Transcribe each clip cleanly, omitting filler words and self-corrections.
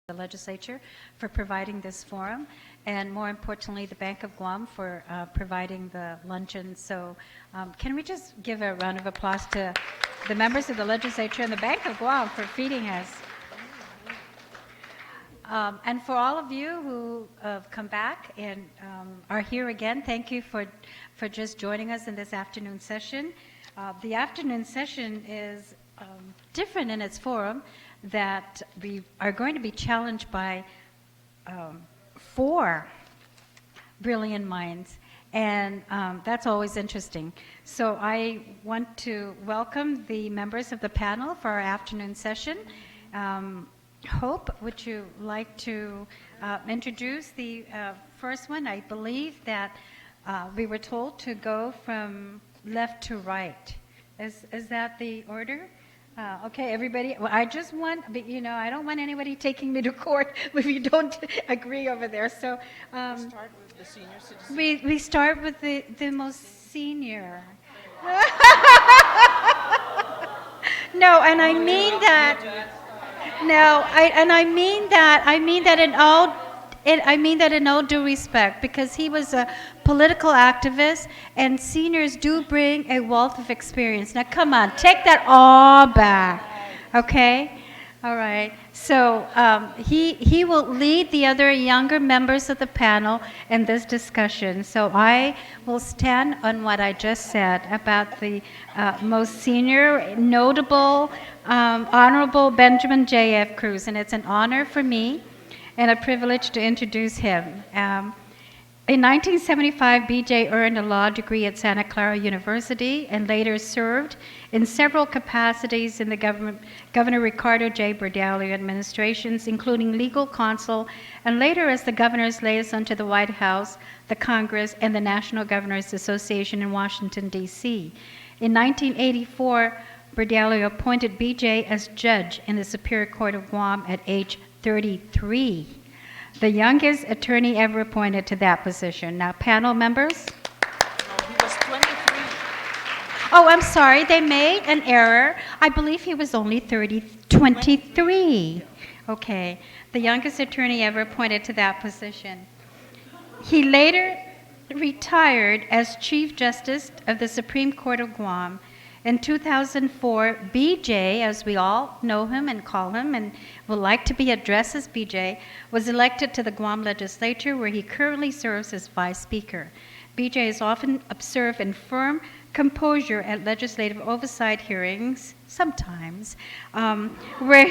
the legislature for providing this forum, and more importantly, the Bank of Guam for providing the luncheon. So can we just give a round of applause to the members of the legislature and the Bank of Guam for feeding us? And for all of you who have come back and are here again, thank you for just joining us in this afternoon session. The afternoon session is different in its forum, that we are going to be challenged by 4 brilliant minds, and that's always interesting. So I want to welcome the members of the panel for our afternoon session. Hope, would you like to introduce the first one? I believe that we were told to go from left to right. Is that the order? Okay, everybody. Well, I just want, I don't want anybody taking me to court if you don't agree over there. So start with the senior citizen. we start with the most senior. No, and I mean that. No, I mean that in all due respect, because he was a political activist, and seniors do bring a wealth of experience. Now, come on, take that all back, okay? All right. So he will lead the other younger members of the panel in this discussion. So I will stand on what I just said about the most senior, notable, Honorable Benjamin J.F. Cruz, and it's an honor for me and a privilege to introduce him. In 1975, BJ earned a law degree at Santa Clara University and later served in several capacities in the Governor Ricardo J. Bordallo administrations, including legal counsel, and later as the governor's liaison to the White House, the Congress, and the National Governors Association in Washington, D.C. In 1984, Bordallo appointed BJ as judge in the Superior Court of Guam at age 33. The youngest attorney ever appointed to that position. Now, panel members? No, he was 23. Oh, I'm sorry, they made an error. I believe he was only 23. Okay, the youngest attorney ever appointed to that position. He later retired as Chief Justice of the Supreme Court of Guam. In 2004, BJ, as we all know him and call him and would like to be addressed as BJ, was elected to the Guam legislature, where he currently serves as Vice Speaker. BJ is often observed in firm composure at legislative oversight hearings, sometimes, where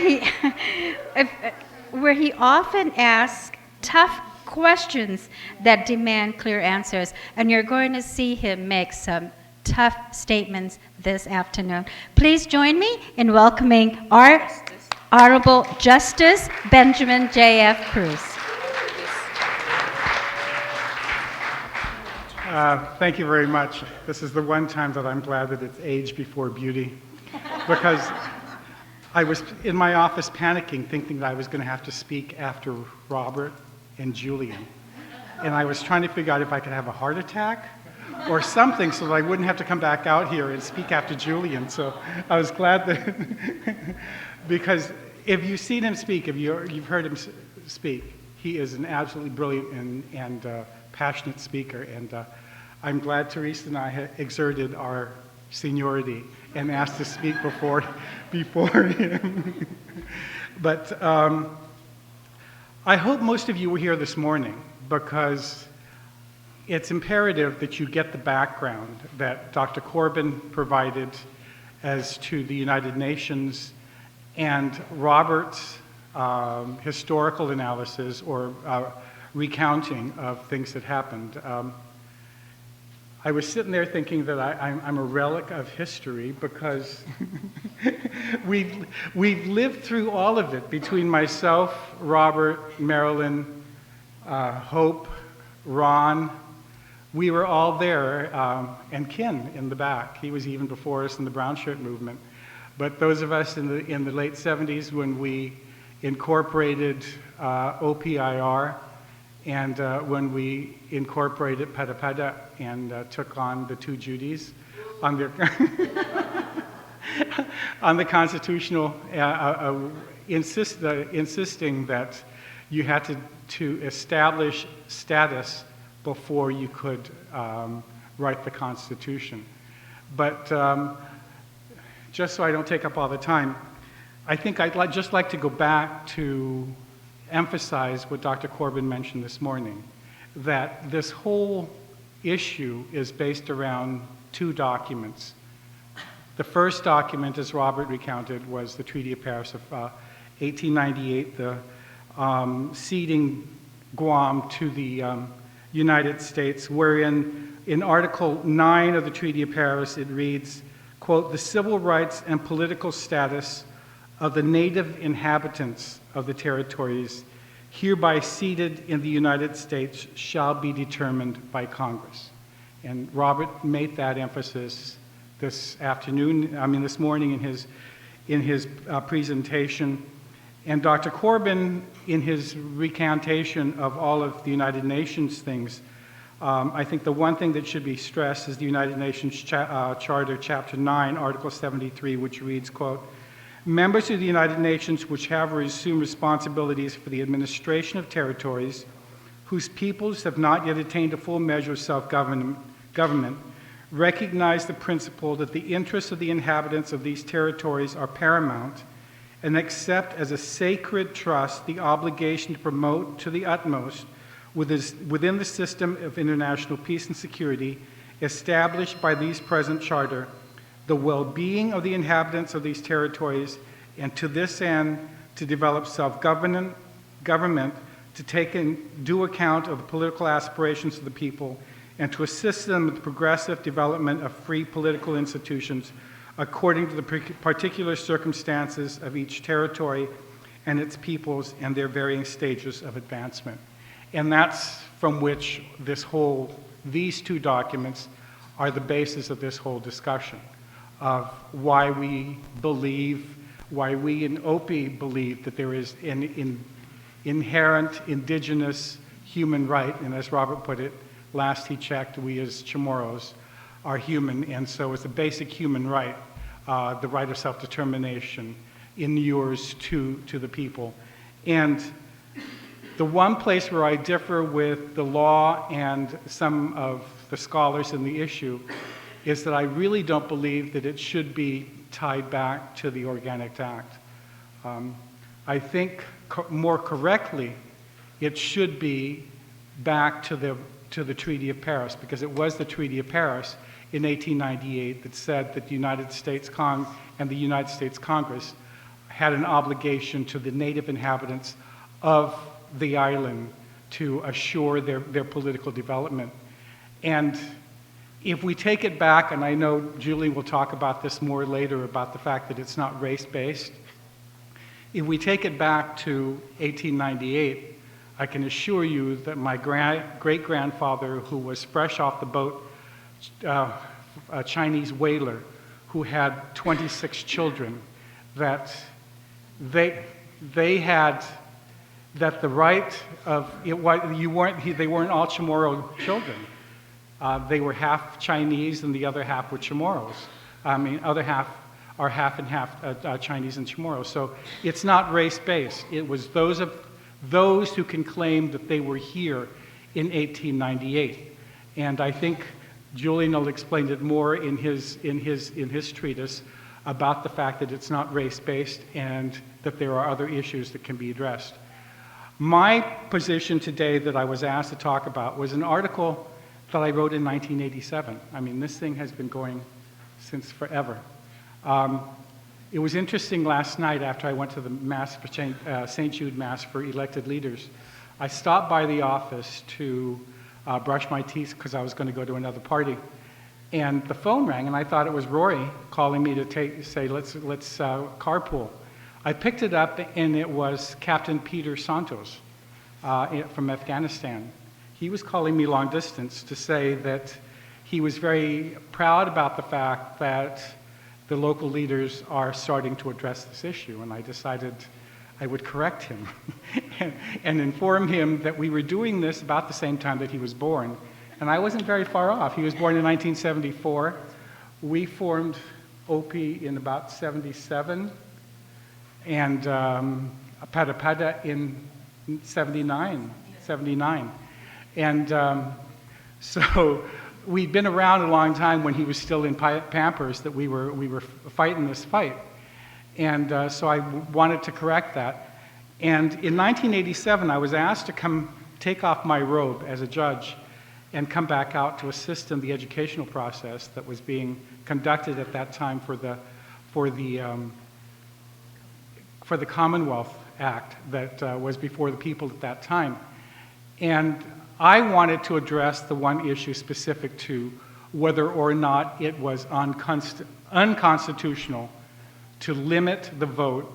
he often asks tough questions that demand clear answers, and you're going to see him make some tough statements this afternoon. Please join me in welcoming our Honorable Justice Benjamin J.F. Cruz. Thank you very much. This is the one time that I'm glad that it's age before beauty, because I was in my office panicking, thinking that I was going to have to speak after Robert and Julian. And I was trying to figure out if I could have a heart attack or something so that I wouldn't have to come back out here and speak after Julian. So I was glad that, because if you've seen him speak, if you've heard him speak, he is an absolutely brilliant and passionate speaker. And I'm glad Therese and I have exerted our seniority and asked to speak before him. But I hope most of you were here this morning, because it's imperative that you get the background that Dr. Corbin provided as to the United Nations and Robert's historical analysis or recounting of things that happened. I was sitting there thinking that I'm a relic of history, because we've lived through all of it between myself, Robert, Marilyn, Hope, Ron. We were all there, and Ken in the back. He was even before us in the brown shirt movement. But those of us in the late 70s, when we incorporated OPIR, and when we incorporated Pt.2 and took on the 2 Judys on the constitutional insisting that you had to establish status before you could write the Constitution. But just so I don't take up all the time, I think I'd just like to go back to emphasize what Dr. Corbin mentioned this morning, that this whole issue is based around two documents. The first document, as Robert recounted, was the Treaty of Paris of 1898, the ceding Guam to the United States, wherein in Article 9 of the Treaty of Paris it reads, quote, "The civil rights and political status of the native inhabitants of the territories hereby ceded in the United States shall be determined by Congress." And Robert made that emphasis this morning in his presentation. And Dr. Corbin, in his recantation of all of the United Nations things, I think the one thing that should be stressed is the United Nations Charter, Chapter 9, Article 73, which reads, quote, "Members of the United Nations which have or assume responsibilities for the administration of territories whose peoples have not yet attained a full measure of self-government recognize the principle that the interests of the inhabitants of these territories are paramount and accept as a sacred trust the obligation to promote to the utmost within the system of international peace and security established by these present charter the well-being of the inhabitants of these territories, and to this end to develop self-government, to take due account of the political aspirations of the people, and to assist them with the progressive development of free political institutions according to the particular circumstances of each territory and its peoples and their varying stages of advancement." And that's from which these two documents are the basis of this whole discussion of why we in OPI believe that there is an inherent indigenous human right, and as Robert put it, last he checked, we as Chamorros are human, and so it's a basic human right, the right of self-determination inures to the people. And the one place where I differ with the law and some of the scholars in the issue is that I really don't believe that it should be tied back to the Organic Act. I think more correctly, it should be back to the Treaty of Paris, because it was the Treaty of Paris in 1898 that said that the United States and the United States Congress had an obligation to the native inhabitants of the island to assure their political development. And if we take it back, and I know Julian will talk about this more later about the fact that it's not race-based, if we take it back to 1898, I can assure you that my great-grandfather, who was fresh off the boat, a Chinese whaler who had 26 children, that they had that the right of they weren't all Chamorro children. They were half Chinese and the other half were Chamorros. Other half are half and half Chinese and Chamorros. So it's not race-based. It was those who can claim that they were here in 1898. And I think Julian will explain it more in his treatise about the fact that it's not race-based and that there are other issues that can be addressed. My position today that I was asked to talk about was an article that I wrote in 1987. This thing has been going since forever. It was interesting last night after I went to the Mass for St. Jude Mass for elected leaders. I stopped by the office to brush my teeth because I was going to go to another party. And the phone rang, and I thought it was Rory calling me to say, let's carpool. I picked it up, and it was Captain Peter Santos from Afghanistan. He was calling me long distance to say that he was very proud about the fact that the local leaders are starting to address this issue, and I decided I would correct him and inform him that we were doing this about the same time that he was born. And I wasn't very far off. He was born in 1974. We formed OPI in about 77. and Pt.2 in 79. And so we'd been around a long time when he was still in Pampers that we were fighting this fight. And so I wanted to correct that. And in 1987, I was asked to come take off my robe as a judge and come back out to assist in the educational process that was being conducted at that time for the Commonwealth Act that was before the people at that time. And I wanted to address the one issue specific to whether or not it was unconstitutional to limit the vote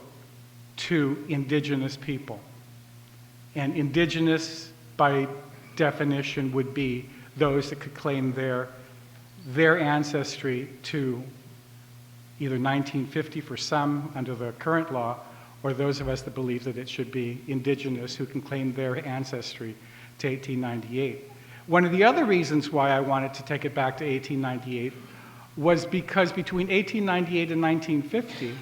to indigenous people. And indigenous, by definition, would be those that could claim their ancestry to either 1950 for some under the current law, or those of us that believe that it should be indigenous who can claim their ancestry to 1898. One of the other reasons why I wanted to take it back to 1898 was because between 1898 and 1950,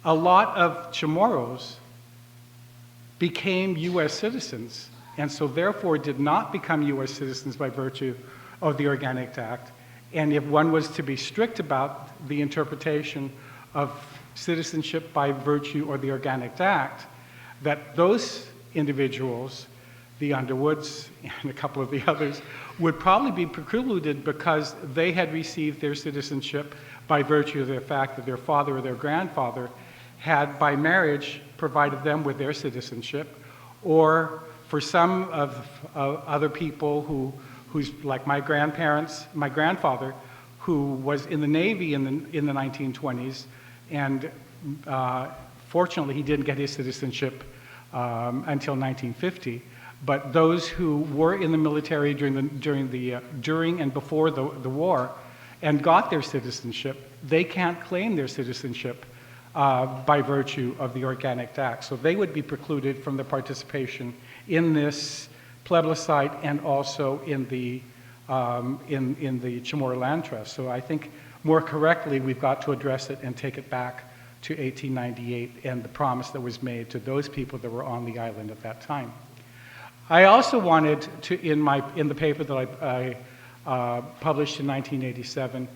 a lot of Chamorros became U.S. citizens, and so therefore did not become U.S. citizens by virtue of the Organic Act. And if one was to be strict about the interpretation of citizenship by virtue of the Organic Act, that those individuals, the Underwoods and a couple of the others, would probably be precluded because they had received their citizenship by virtue of the fact that their father or their grandfather had, by marriage, provided them with their citizenship, or for some of other people who's like my grandfather, who was in the Navy in the 1920s, and fortunately he didn't get his citizenship until 1950. But those who were in the military during and before the war and got their citizenship, they can't claim their citizenship by virtue of the Organic Act. So they would be precluded from the participation in this plebiscite and also in the Chamorro Land Trust. So I think more correctly we've got to address it and take it back to 1898 and the promise that was made to those people that were on the island at that time. I also wanted to, in the paper that I published in 1987,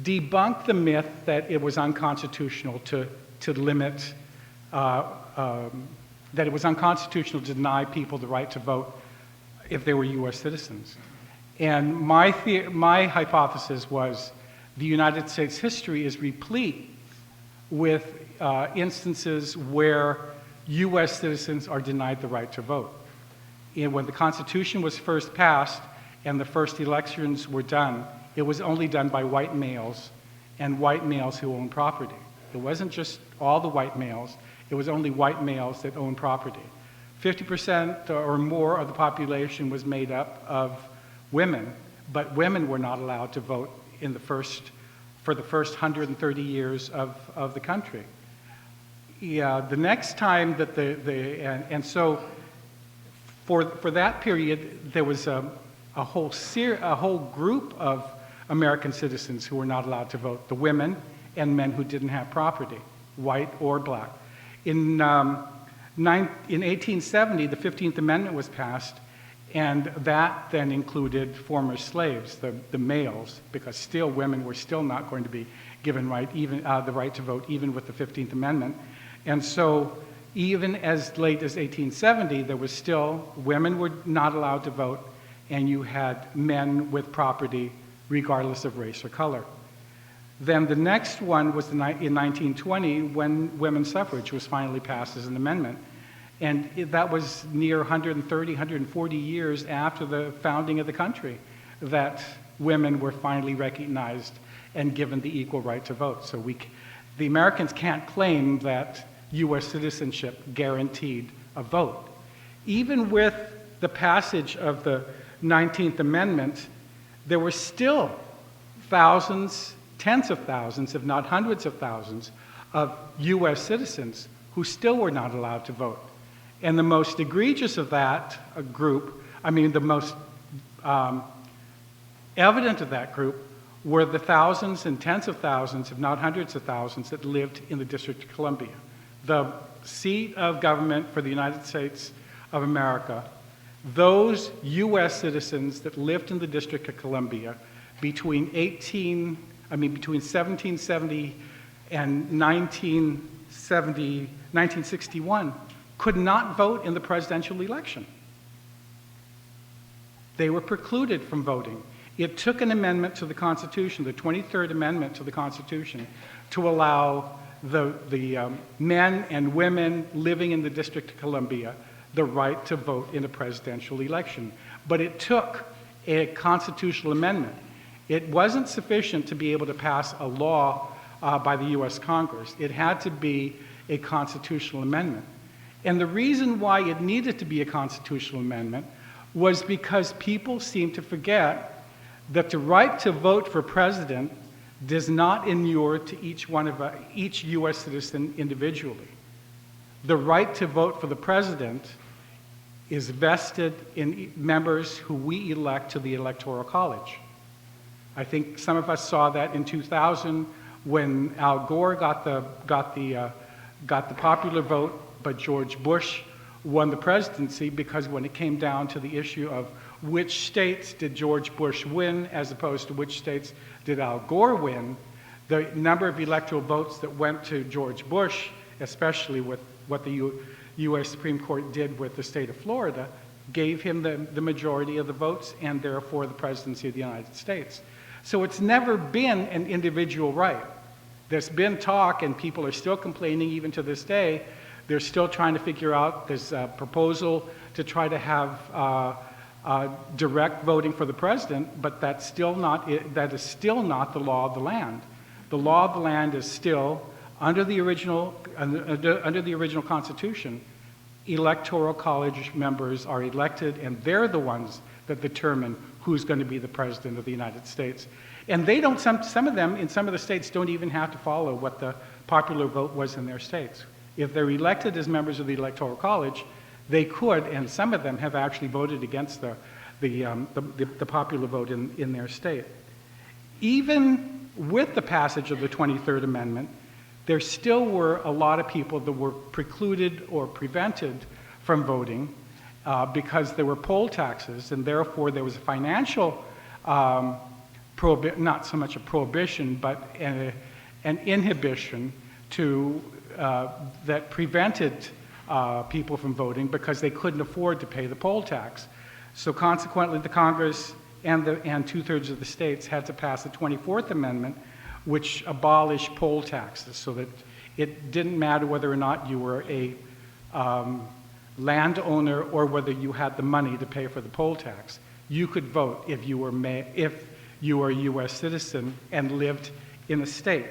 debunk the myth that it was unconstitutional to limit, that it was unconstitutional to deny people the right to vote if they were U.S. citizens. And my hypothesis was the United States history is replete with instances where U.S. citizens are denied the right to vote. And when the Constitution was first passed and the first elections were done, it was only done by white males and white males who owned property. It wasn't just all the white males, it was only white males that owned property. 50% or more of the population was made up of women, but women were not allowed to vote for the first 130 years of the country. Yeah, the next time that and so for that period, there was a whole group of American citizens who were not allowed to vote, the women and men who didn't have property, white or black. In 1870, the 15th Amendment was passed, and that then included former slaves, the males, because still women were still not going to be given the right to vote, even with the 15th Amendment. And so even as late as 1870, there was still, women were not allowed to vote, and you had men with property regardless of race or color. Then the next one was in 1920, when women's suffrage was finally passed as an amendment. And that was near 130, 140 years after the founding of the country that women were finally recognized and given the equal right to vote. So the Americans can't claim that U.S. citizenship guaranteed a vote. Even with the passage of the 19th Amendment, there were still thousands, tens of thousands, if not hundreds of thousands, of U.S. citizens who still were not allowed to vote. And the most egregious of that group, the most evident of that group, were the thousands and tens of thousands, if not hundreds of thousands, that lived in the District of Columbia. the seat of government for the United States of America, those U.S. citizens that lived in the District of Columbia between 1770 and 1961 could not vote in the presidential election. They were precluded from voting. It took an amendment to the Constitution, the 23rd Amendment to the Constitution, to allow the men and women living in the District of Columbia the right to vote in a presidential election. But it took a constitutional amendment. It wasn't sufficient to be able to pass a law by the U.S. Congress. It had to be a constitutional amendment. And the reason why it needed to be a constitutional amendment was because people seem to forget that the right to vote for president does not inure to each U.S. citizen individually. The right to vote for the president is vested in members who we elect to the Electoral College. I think some of us saw that in 2000 when Al Gore got the popular vote, but George Bush won the presidency, because when it came down to the issue of which states did George Bush win as opposed to which states did Al Gore win, the number of electoral votes that went to George Bush, especially with what the U.S. Supreme Court did with the state of Florida, gave him the majority of the votes and therefore the presidency of the United States. So it's never been an individual right. There's been talk, and people are still complaining even to this day. They're still trying to figure out this proposal to try to have direct voting for the president, but that is still not the law of the land. The law of the land is still, under the original Constitution, electoral college members are elected, and they're the ones that determine who's going to be the president of the United States. And they don't, some of them, in some of the states, don't even have to follow what the popular vote was in their states. If they're elected as members of the Electoral College, they could, and some of them have actually voted against the popular vote in their state. Even with the passage of the 23rd Amendment, there still were a lot of people that were precluded or prevented from voting because there were poll taxes, and therefore there was a financial, not so much a prohibition, but an inhibition that prevented people from voting because they couldn't afford to pay the poll tax. So consequently, the Congress and 2/3 of the states had to pass the 24th Amendment, which abolished poll taxes, so that it didn't matter whether or not you were a landowner or whether you had the money to pay for the poll tax. You could vote if you were a U.S. citizen and lived in a state.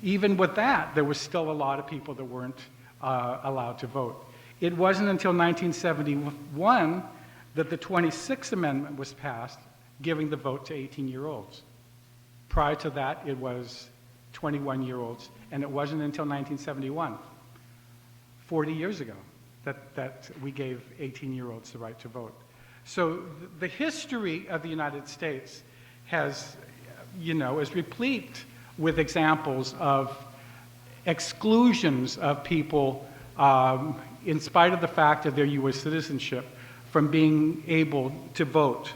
Even with that, there was still a lot of people that weren't allowed to vote. It wasn't until 1971 that the 26th Amendment was passed, giving the vote to 18-year-olds. Prior to that, it was 21-year-olds, and it wasn't until 1971, 40 years ago, that we gave 18-year-olds the right to vote. So the history of the United States is replete with examples of exclusions of people in spite of the fact of their U.S. citizenship from being able to vote.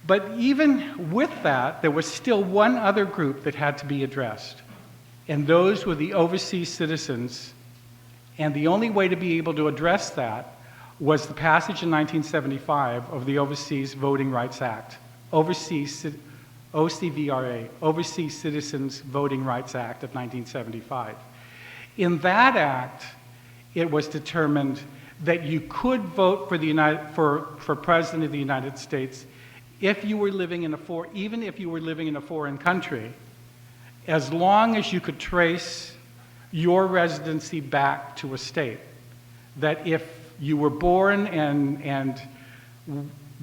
But even with that, there was still one other group that had to be addressed, and those were the overseas citizens. And the only way to be able to address that was the passage in 1975 of the Overseas Voting Rights Act, OCVRA, Overseas Citizens Voting Rights Act of 1975. In that act, it was determined that you could vote for President of the United States if you were living even if you were living in a foreign country, as long as you could trace your residency back to a state. That if you were born and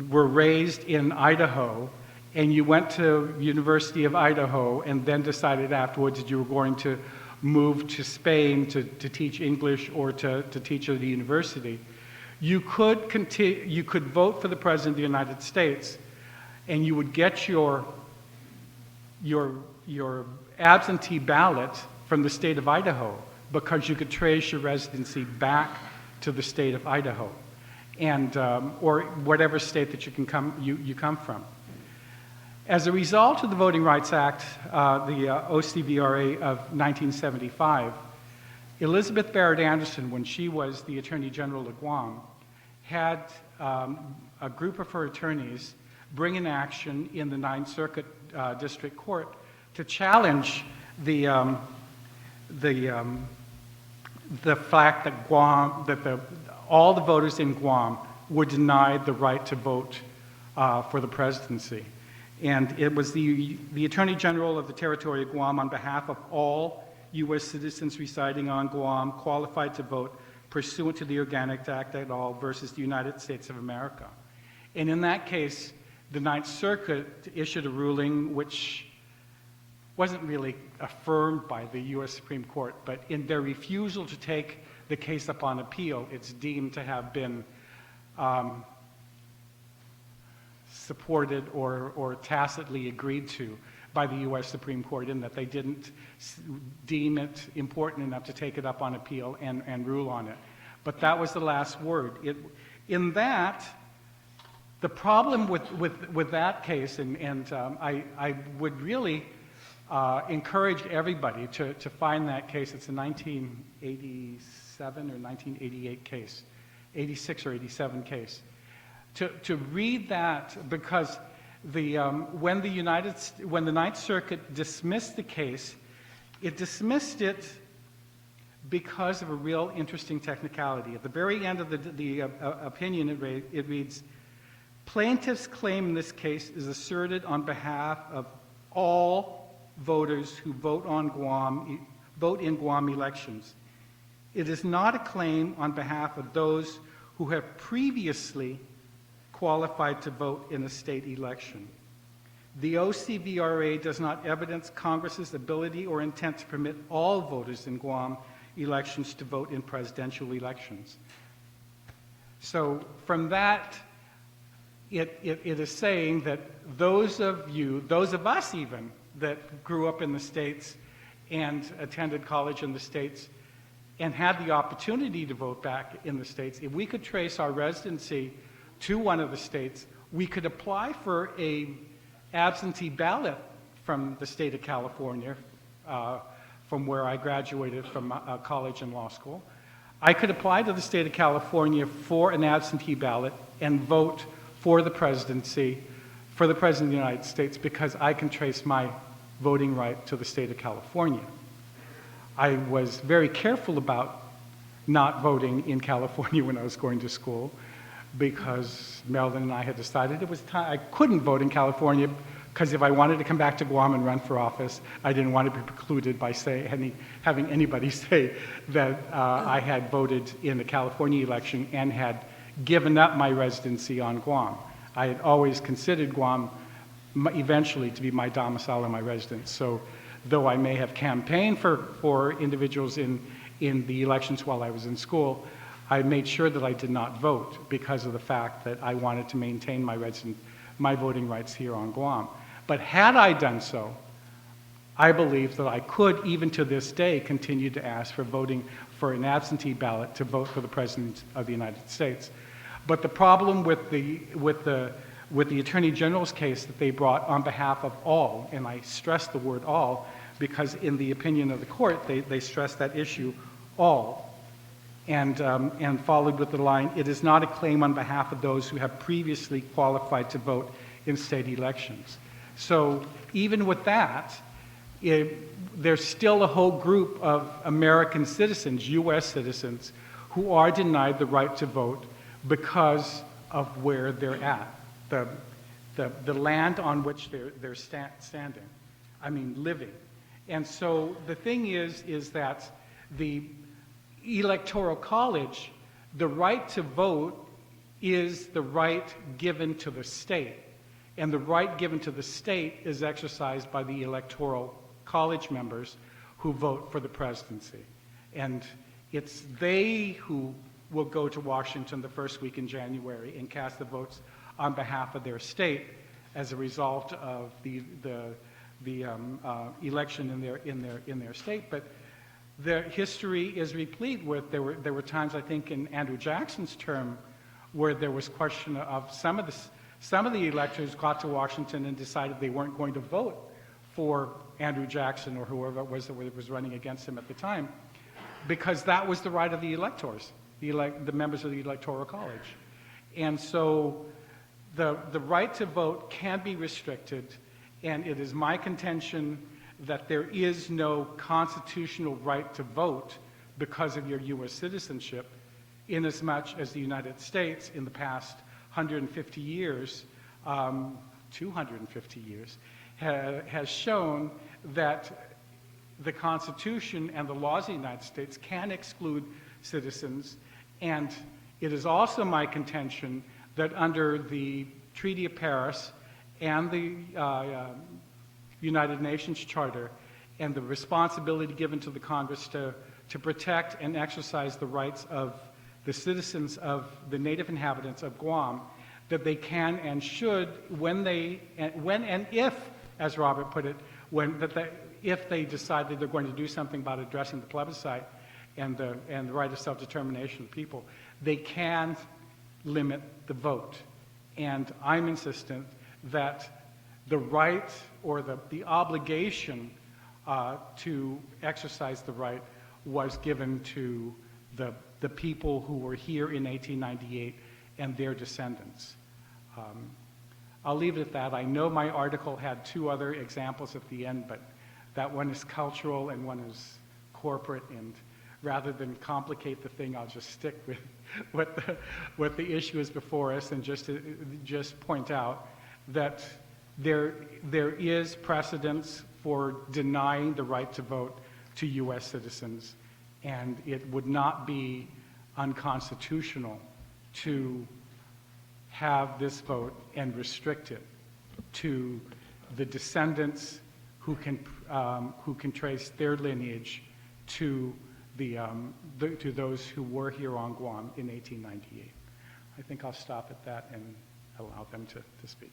were raised in Idaho, and you went to University of Idaho and then decided afterwards that you were going to move to Spain to teach English or to teach at the university, you could vote for the President of the United States, and you would get your absentee ballot from the state of Idaho, because you could trace your residency back to the state of Idaho, and or whatever state that you come from. As a result of the Voting Rights Act, the OCVRA of 1975, Elizabeth Barrett Anderson, when she was the Attorney General of Guam, had a group of her attorneys bring an action in the Ninth Circuit District Court to challenge the fact that all the voters in Guam were denied the right to vote for the presidency. And it was the Attorney General of the Territory of Guam, on behalf of all U.S. citizens residing on Guam qualified to vote pursuant to the Organic Act et al. Versus the United States of America. And in that case, the Ninth Circuit issued a ruling which wasn't really affirmed by the U.S. Supreme Court, but in their refusal to take the case up on appeal, it's deemed to have been supported or tacitly agreed to by the U.S. Supreme Court, in that they didn't deem it important enough to take it up on appeal and rule on it. But that was the last word. In that, the problem with that case, and I would really encourage everybody to find that case. It's a 1987 or 1988 case, 86 or 87 case. To read that, because when the Ninth Circuit dismissed the case, it dismissed it because of a real interesting technicality. At the very end of the opinion, it reads, "Plaintiff's claim in this case is asserted on behalf of all voters who vote in Guam elections. It is not a claim on behalf of those who have previously qualified to vote in a state election. The OCVRA does not evidence Congress's ability or intent to permit all voters in Guam elections to vote in presidential elections." So from that, it is saying that those of us even, that grew up in the States and attended college in the States and had the opportunity to vote back in the States, if we could trace our residency to one of the states, we could apply for an absentee ballot from the state of California, from where I graduated from college and law school. I could apply to the state of California for an absentee ballot and vote for the presidency, for the President of the United States, because I can trace my voting right to the state of California. I was very careful about not voting in California when I was going to school, because Marilyn and I had decided it was time. I couldn't vote in California because if I wanted to come back to Guam and run for office, I didn't want to be precluded by having anybody say that I had voted in the California election and had given up my residency on Guam. I had always considered Guam eventually to be my domicile and my residence. So though I may have campaigned for individuals in the elections while I was in school, I made sure that I did not vote because of the fact that I wanted to maintain my voting rights here on Guam. But had I done so, I believe that I could, even to this day, continue to ask for voting for an absentee ballot to vote for the President of the United States. But the problem with the Attorney General's case that they brought on behalf of all, and I stress the word all, because in the opinion of the court, they stressed that issue, all, and followed with the line, "It is not a claim on behalf of those who have previously qualified to vote in state elections." So even with that, there's still a whole group of American citizens, U.S. citizens, who are denied the right to vote because of where they're at, the land on which they're standing, living. And so the thing is that the Electoral College, the right to vote is the right given to the state. And the right given to the state is exercised by the Electoral College members who vote for the presidency. And it's they who will go to Washington the first week in January and cast the votes on behalf of their state as a result of the election in their state. But The history is replete with, there were times, I think, in Andrew Jackson's term where there was question of some of the electors got to Washington and decided they weren't going to vote for Andrew Jackson or whoever it was that was running against him at the time, because that was the right of the electors, the members of the Electoral College. And so the right to vote can be restricted, and it is my contention that there is no constitutional right to vote because of your U.S. citizenship, inasmuch as the United States in the past 150 years, 250 years, has shown that the Constitution and the laws of the United States can exclude citizens. And it is also my contention that under the Treaty of Paris and the United Nations Charter and the responsibility given to the Congress to protect and exercise the rights of the citizens of the native inhabitants of Guam, that they can and should, when and if, as Robert put it, if they decide that they're going to do something about addressing the plebiscite and the right of self-determination of people, they can limit the vote. And I'm insistent that the right or the obligation to exercise the right was given to the people who were here in 1898 and their descendants. I'll leave it at that. I know my article had two other examples at the end, but that one is cultural and one is corporate, and rather than complicate the thing, I'll just stick with what the issue is before us and just point out that there is precedence for denying the right to vote to U.S. citizens, and it would not be unconstitutional to have this vote and restrict it to the descendants who can trace their lineage to to those who were here on Guam in 1898. I think I'll stop at that and allow them to speak.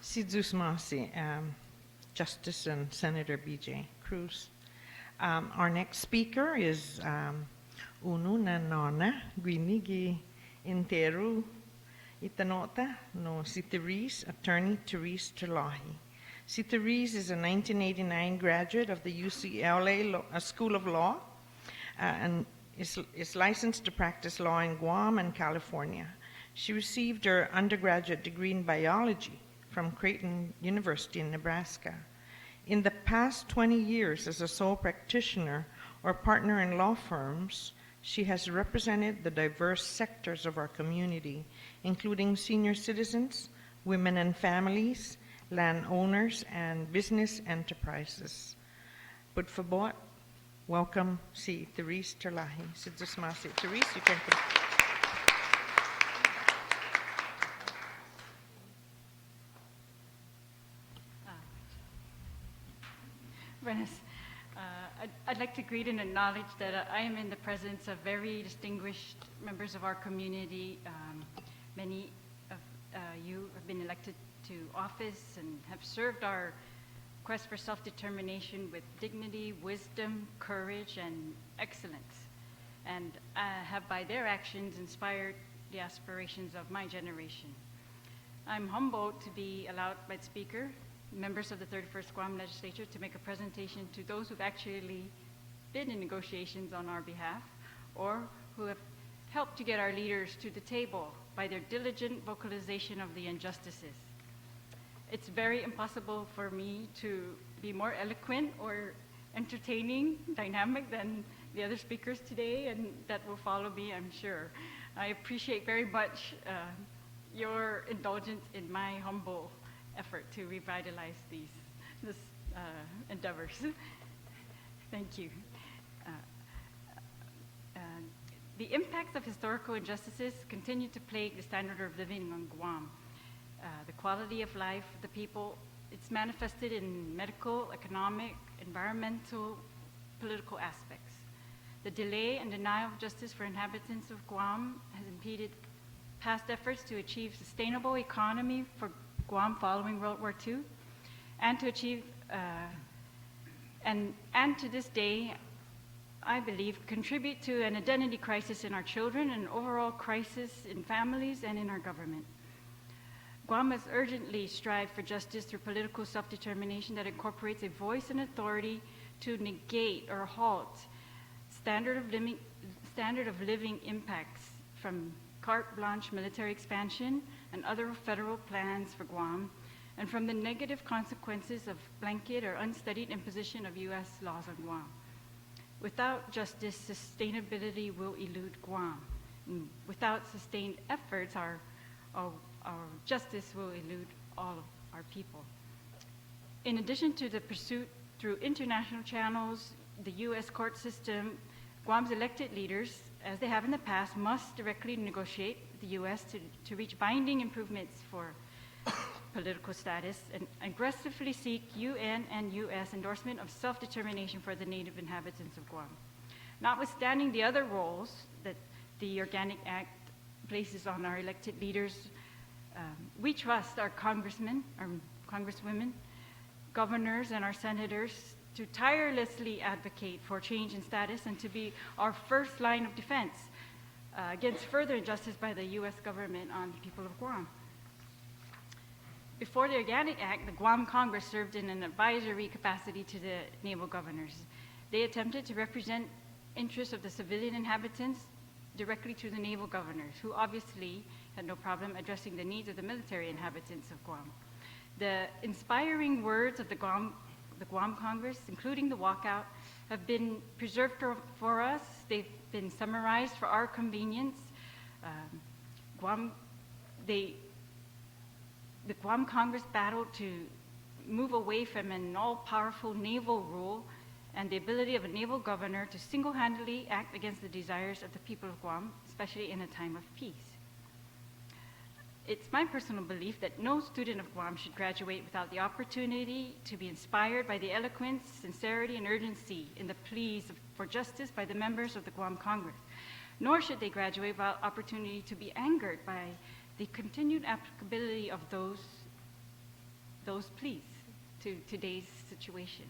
Sidusmasi, Justice and Senator B.J. Cruz. Our next speaker is Ununanona Guinigi Interu Itanota no si Therese, attorney Therese Terlaje. Si Therese is a 1989 graduate of the UCLA School of Law and is licensed to practice law in Guam and California. She received her undergraduate degree in biology from Creighton University in Nebraska. In the past 20 years as a sole practitioner or partner in law firms, she has represented the diverse sectors of our community, including senior citizens, women and families, landowners, and business enterprises. Por favor, welcome si Therese Terlaje. Sidusmasi. Therese, you can come. Buenas. I'd like to greet and acknowledge that I am in the presence of very distinguished members of our community. Many of you have been elected to office and have served our quest for self-determination with dignity, wisdom, courage, and excellence, and have by their actions inspired the aspirations of my generation. I'm humbled to be allowed by the Speaker, members of the 31st Guam Legislature, to make a presentation to those who've actually been in negotiations on our behalf or who have helped to get our leaders to the table by their diligent vocalization of the injustices. It's very impossible for me to be more eloquent or entertaining, dynamic than the other speakers today, and that will follow me, I'm sure. I appreciate very much your indulgence in my humble effort to revitalize these endeavors. Thank you. The impacts of historical injustices continue to plague the standard of living on Guam. The quality of life of the people, it's manifested in medical, economic, environmental, political aspects. The delay and denial of justice for inhabitants of Guam has impeded past efforts to achieve sustainable economy for Guam following World War II, and to achieve, and to this day, I believe, contribute to an identity crisis in our children and overall crisis in families and in our government. Guam must urgently strive for justice through political self-determination that incorporates a voice and authority to negate or halt standard of living impacts from carte blanche military expansion and other federal plans for Guam, and from the negative consequences of blanket or unstudied imposition of U.S. laws on Guam. Without justice, sustainability will elude Guam. And without sustained efforts, our justice will elude all of our people. In addition to the pursuit through international channels, the U.S. court system, Guam's elected leaders, as they have in the past, must directly negotiate with the U.S. to reach binding improvements for political status and aggressively seek UN and U.S. endorsement of self-determination for the native inhabitants of Guam. Notwithstanding the other roles that the Organic Act places on our elected leaders, we trust our congressmen, our congresswomen, governors, and our senators to tirelessly advocate for change in status and to be our first line of defense against further injustice by the U.S. government on the people of Guam. Before the Organic Act, the Guam Congress served in an advisory capacity to the naval governors. They attempted to represent interests of the civilian inhabitants directly to the naval governors, who obviously had no problem addressing the needs of the military inhabitants of Guam. The inspiring words of the Guam Congress, including the walkout, have been preserved for us. They've been summarized for our convenience. The Guam Congress battled to move away from an all-powerful naval rule and the ability of a naval governor to single-handedly act against the desires of the people of Guam, especially in a time of peace. It's my personal belief that no student of Guam should graduate without the opportunity to be inspired by the eloquence, sincerity, and urgency in the pleas for justice by the members of the Guam Congress, nor should they graduate without opportunity to be angered by the continued applicability of those pleas to today's situation.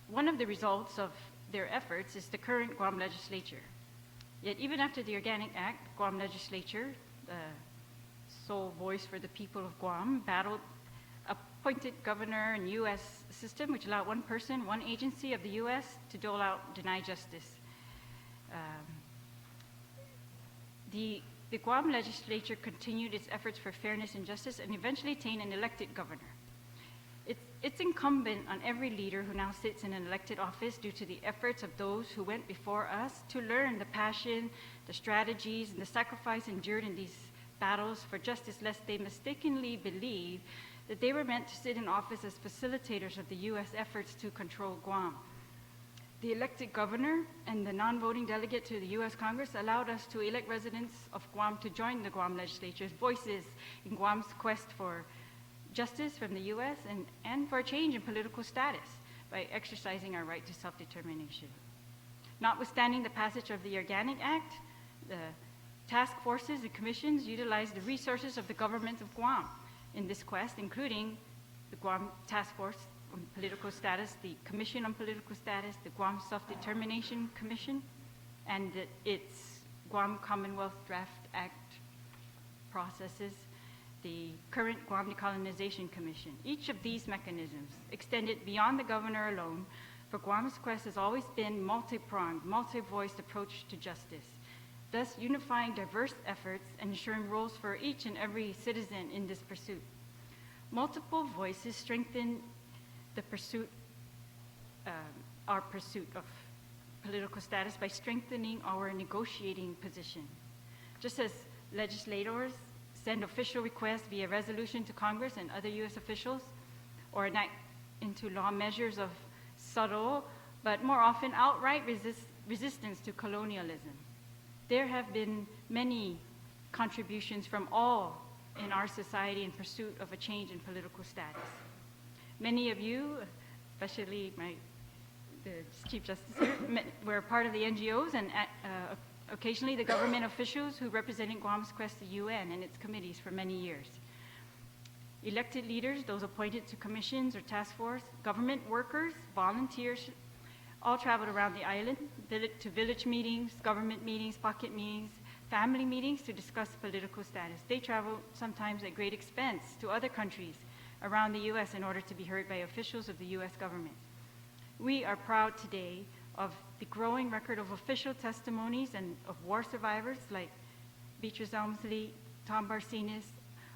One of the results of their efforts is the current Guam legislature. Yet even after the Organic Act, Guam legislature, the sole voice for the people of Guam, battled appointed governor and U.S. system, which allowed one person, one agency of the U.S. to dole out denied justice. The Guam legislature continued its efforts for fairness and justice and eventually attained an elected governor. It's incumbent on every leader who now sits in an elected office, due to the efforts of those who went before us, to learn the passion, the strategies, and the sacrifice endured in these battles for justice, lest they mistakenly believe that they were meant to sit in office as facilitators of the U.S. efforts to control Guam. The elected governor and the non-voting delegate to the U.S. Congress allowed us to elect residents of Guam to join the Guam legislature's voices in Guam's quest for justice from the U.S. and for a change in political status by exercising our right to self-determination. Notwithstanding the passage of the Organic Act, the task forces and commissions utilized the resources of the government of Guam in this quest, including the Guam Task Force on Political Status, the Commission on Political Status, the Guam Self-Determination Commission, and its Guam Commonwealth Draft Act processes, the current Guam Decolonization Commission. Each of these mechanisms extended beyond the governor alone, for Guam's quest has always been multi-pronged, multi-voiced approach to justice, thus unifying diverse efforts and ensuring roles for each and every citizen in this pursuit. Multiple voices strengthen the our pursuit of political status by strengthening our negotiating position. Just as legislators send official requests via resolution to Congress and other U.S. officials, or enact into law measures of subtle but more often outright resistance to colonialism. There have been many contributions from all in our society in pursuit of a change in political status. Many of you, especially the Chief Justice here, were part of the NGOs and occasionally the government officials who represented Guam's quest to UN and its committees for many years. Elected leaders, those appointed to commissions or task force, government workers, volunteers, all traveled around the island to village meetings, government meetings, pocket meetings, family meetings to discuss political status. They traveled sometimes at great expense to other countries around the U.S. in order to be heard by officials of the U.S. government. We are proud today of the growing record of official testimonies and of war survivors like Beatrice Elmsley, Tom Barcinas,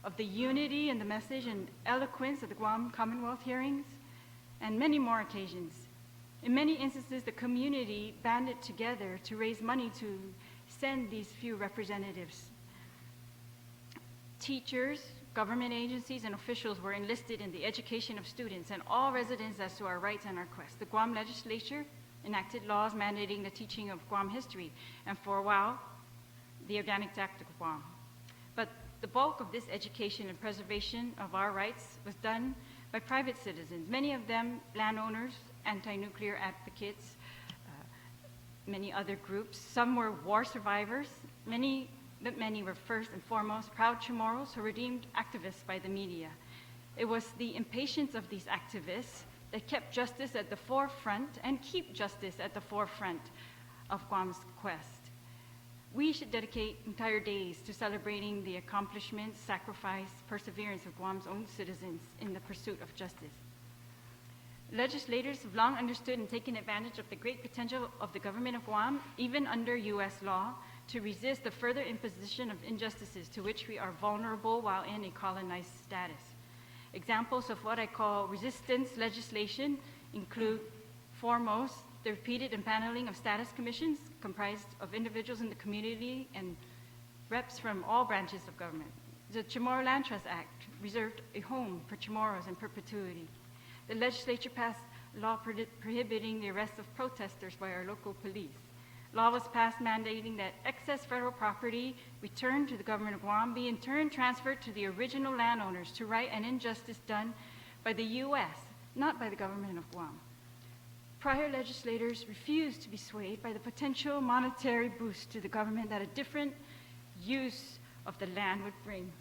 of the unity and the message and eloquence of the Guam Commonwealth hearings, and many more occasions. In many instances, the community banded together to raise money to send these few representatives. Teachers, government agencies, and officials were enlisted in the education of students and all residents as to our rights and our quests. The Guam legislature enacted laws mandating the teaching of Guam history, and for a while, the Organic Act of Guam. But the bulk of this education and preservation of our rights was done by private citizens, many of them landowners, anti-nuclear advocates, many other groups. Some were war survivors, but many were first and foremost proud Chamorros who were deemed activists by the media. It was the impatience of these activists that kept justice at the forefront and keep justice at the forefront of Guam's quest. We should dedicate entire days to celebrating the accomplishments, sacrifice, perseverance of Guam's own citizens in the pursuit of justice. Legislators have long understood and taken advantage of the great potential of the government of Guam, even under U.S. law, to resist the further imposition of injustices to which we are vulnerable while in a colonized status. Examples of what I call resistance legislation include, foremost, the repeated impaneling of status commissions comprised of individuals in the community and reps from all branches of government. The Chamorro Land Trust Act reserved a home for Chamorros in perpetuity. The legislature passed law prohibiting the arrest of protesters by our local police. Law was passed mandating that excess federal property returned to the government of Guam be in turn transferred to the original landowners to right an injustice done by the U.S., not by the government of Guam. Prior legislators refused to be swayed by the potential monetary boost to the government that a different use of the land would bring.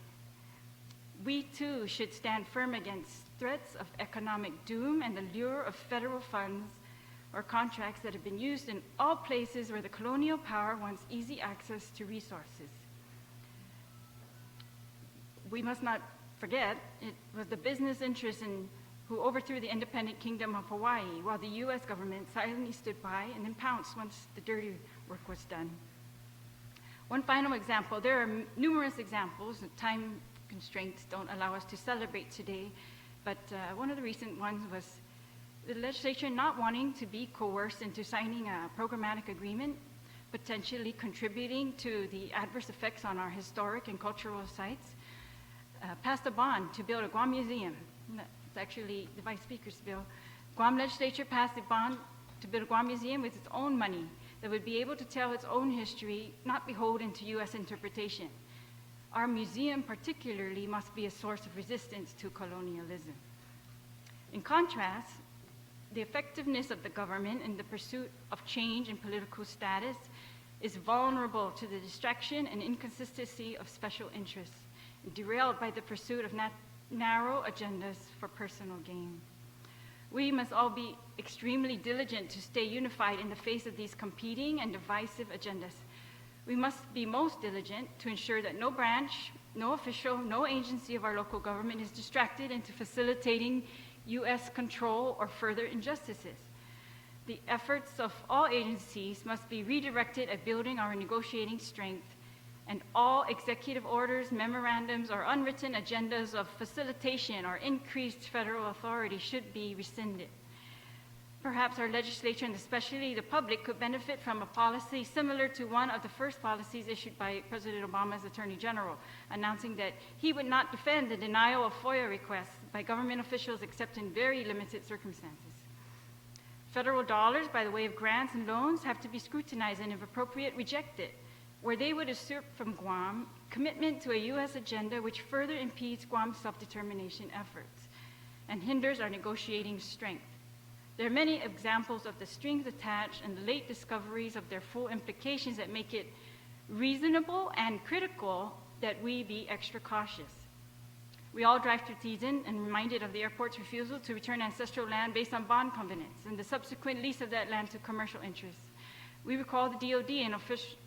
We too should stand firm against threats of economic doom and the lure of federal funds or contracts that have been used in all places where the colonial power wants easy access to resources. We must not forget it was the business interests who overthrew the independent kingdom of Hawaii, while the U.S. government silently stood by and then pounced once the dirty work was done. One final example. There are numerous examples. Time constraints don't allow us to celebrate today, but one of the recent ones was the legislature not wanting to be coerced into signing a programmatic agreement, potentially contributing to the adverse effects on our historic and cultural sites, passed a bond to build a Guam museum. It's actually the Vice Speaker's bill. Guam legislature passed a bond to build a Guam museum with its own money that would be able to tell its own history, not beholden to U.S. interpretation. Our museum particularly must be a source of resistance to colonialism. In contrast, the effectiveness of the government in the pursuit of change in political status is vulnerable to the distraction and inconsistency of special interests, derailed by the pursuit of narrow agendas for personal gain. We must all be extremely diligent to stay unified in the face of these competing and divisive agendas. We must be most diligent to ensure that no branch, no official, no agency of our local government is distracted into facilitating U.S. control or further injustices. The efforts of all agencies must be redirected at building our negotiating strength, and all executive orders, memorandums, or unwritten agendas of facilitation or increased federal authority should be rescinded. Perhaps our legislature and especially the public could benefit from a policy similar to one of the first policies issued by President Obama's Attorney General, announcing that he would not defend the denial of FOIA requests by government officials except in very limited circumstances. Federal dollars, by the way of grants and loans, have to be scrutinized and, if appropriate, rejected, where they would usurp from Guam commitment to a U.S. agenda which further impedes Guam's self-determination efforts and hinders our negotiating strength. There are many examples of the strings attached and the late discoveries of their full implications that make it reasonable and critical that we be extra cautious. We all drive through Tizen and reminded of the airport's refusal to return ancestral land based on bond covenants and the subsequent lease of that land to commercial interests. We recall the DOD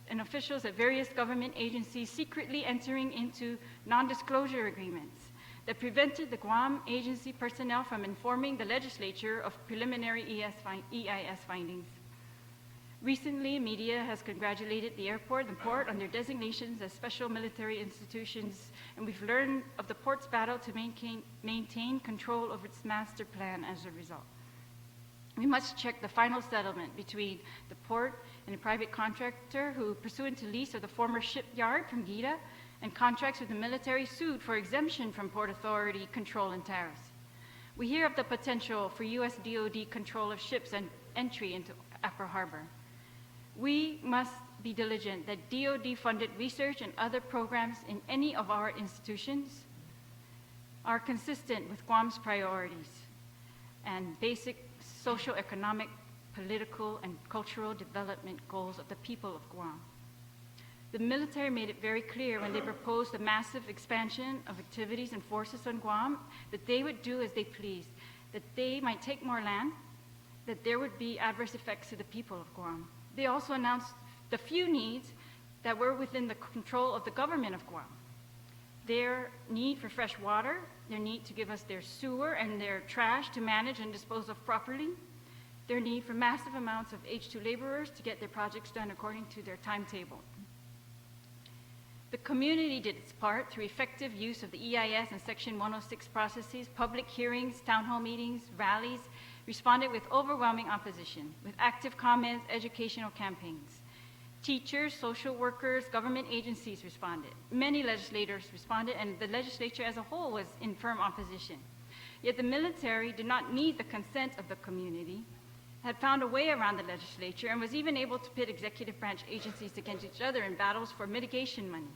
and officials at various government agencies secretly entering into non-disclosure agreements that prevented the Guam agency personnel from informing the legislature of preliminary EIS findings. Recently, media has congratulated the airport and port on their designations as special military institutions, and we've learned of the port's battle to maintain control over its master plan as a result. We must check the final settlement between the port and a private contractor who, pursuant to lease of the former shipyard from Gita, and contracts with the military sued for exemption from Port Authority control and tariffs. We hear of the potential for U.S. DoD control of ships and entry into Upper Harbor. We must be diligent that DoD-funded research and other programs in any of our institutions are consistent with Guam's priorities and basic socio-economic, political, and cultural development goals of the people of Guam. The military made it very clear when they proposed a massive expansion of activities and forces on Guam that they would do as they pleased, that they might take more land, that there would be adverse effects to the people of Guam. They also announced the few needs that were within the control of the government of Guam. Their need for fresh water, their need to give us their sewer and their trash to manage and dispose of properly, their need for massive amounts of H2 laborers to get their projects done according to their timetable. The community did its part through effective use of the EIS and Section 106 processes, public hearings, town hall meetings, rallies, responded with overwhelming opposition, with active comments, educational campaigns. Teachers, social workers, government agencies responded. Many legislators responded, and the legislature as a whole was in firm opposition. Yet the military did not need the consent of the community, had found a way around the legislature, and was even able to pit executive branch agencies against each other in battles for mitigation money.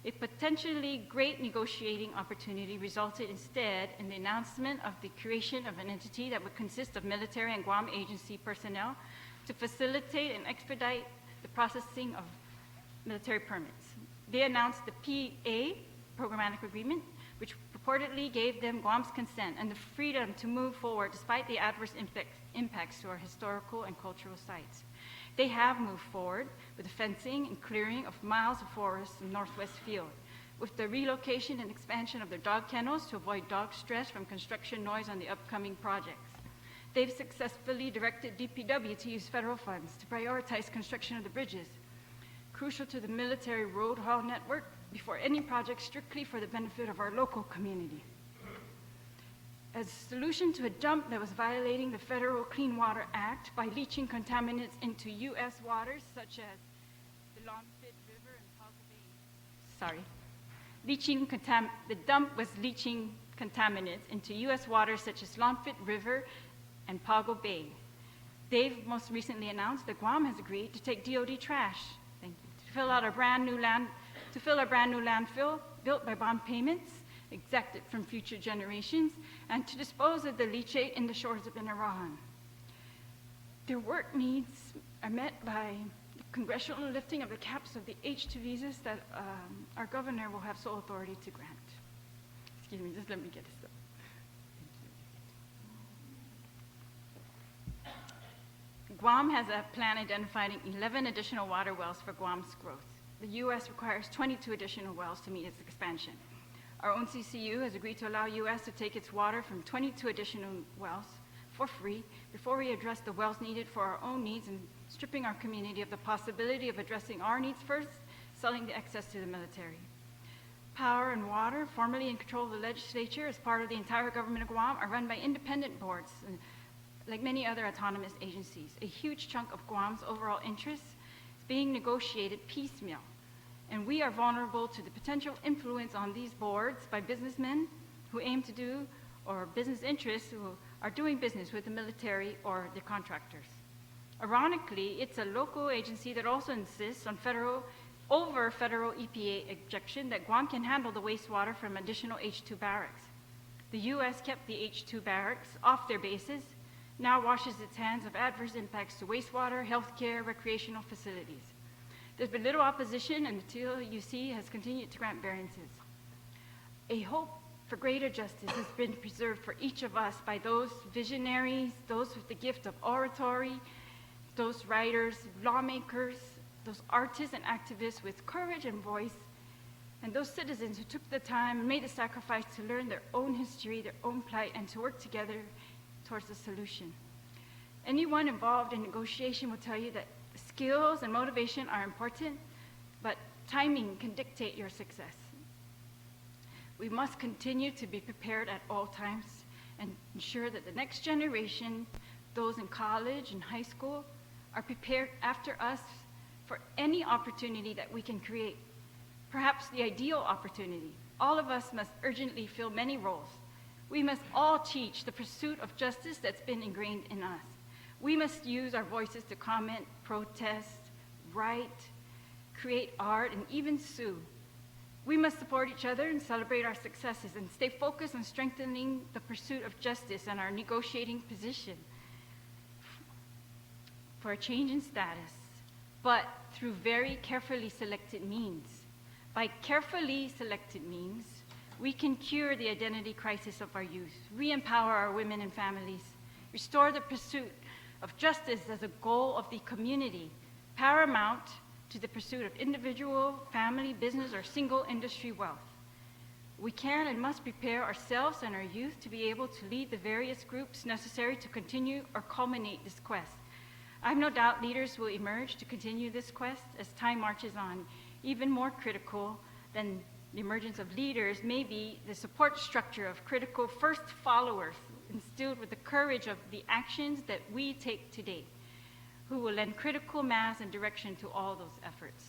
A potentially great negotiating opportunity resulted instead in the announcement of the creation of an entity that would consist of military and Guam agency personnel to facilitate and expedite the processing of military permits. They announced the PA, Programmatic Agreement, which purportedly gave them Guam's consent and the freedom to move forward despite the adverse impacts to our historical and cultural sites. They have moved forward with the fencing and clearing of miles of forest in Northwest Field, with the relocation and expansion of their dog kennels to avoid dog stress from construction noise on the upcoming projects. They've successfully directed DPW to use federal funds to prioritize construction of the bridges, crucial to the military road haul network, before any project strictly for the benefit of our local community. As a solution to a dump that was violating the Federal Clean Water Act by leaching contaminants into U.S. waters such as the Longfit River and Pago Bay. The dump was leaching contaminants into U.S. waters such as Longfit River and Pago Bay. They've most recently announced that Guam has agreed to take DoD trash, to fill our brand new landfill built by bond payments exacted from future generations, and to dispose of the leachate in the shores of Inarajan. Their work needs are met by the congressional lifting of the caps of the H2 visas that our governor will have sole authority to grant. Excuse me, just let me get this up. Guam has a plan identifying 11 additional water wells for Guam's growth. The U.S. requires 22 additional wells to meet its expansion. Our own CCU has agreed to allow U.S. to take its water from 22 additional wells for free before we address the wells needed for our own needs and stripping our community of the possibility of addressing our needs first, selling the excess to the military. Power and water, formerly in control of the legislature as part of the entire government of Guam, are run by independent boards, and like many other autonomous agencies. A huge chunk of Guam's overall interests is being negotiated piecemeal, and we are vulnerable to the potential influence on these boards by businessmen who aim to do, or business interests who are doing business with the military or the contractors. Ironically, it's a local agency that also insists on federal EPA objection that Guam can handle the wastewater from additional H2 barracks. The U.S. kept the H2 barracks off their bases now washes its hands of adverse impacts to wastewater, healthcare, recreational facilities. There's been little opposition, and the TLUC has continued to grant variances. A hope for greater justice has been preserved for each of us by those visionaries, those with the gift of oratory, those writers, lawmakers, those artists and activists with courage and voice, and those citizens who took the time and made the sacrifice to learn their own history, their own plight, and to work together towards a solution. Anyone involved in negotiation will tell you that skills and motivation are important, but timing can dictate your success. We must continue to be prepared at all times and ensure that the next generation, those in college and high school, are prepared after us for any opportunity that we can create. Perhaps the ideal opportunity. All of us must urgently fill many roles. We must all teach the pursuit of justice that's been ingrained in us. We must use our voices to comment, protest, write, create art, and even sue. We must support each other and celebrate our successes and stay focused on strengthening the pursuit of justice and our negotiating position for a change in status, but through very carefully selected means. By carefully selected means, we can cure the identity crisis of our youth, re-empower our women and families, restore the pursuit of justice as a goal of the community, paramount to the pursuit of individual, family, business, or single industry wealth. We can and must prepare ourselves and our youth to be able to lead the various groups necessary to continue or culminate this quest. I have no doubt leaders will emerge to continue this quest as time marches on. Even more critical than the emergence of leaders may be the support structure of critical first followers instilled with the courage of the actions that we take today, who will lend critical mass and direction to all those efforts.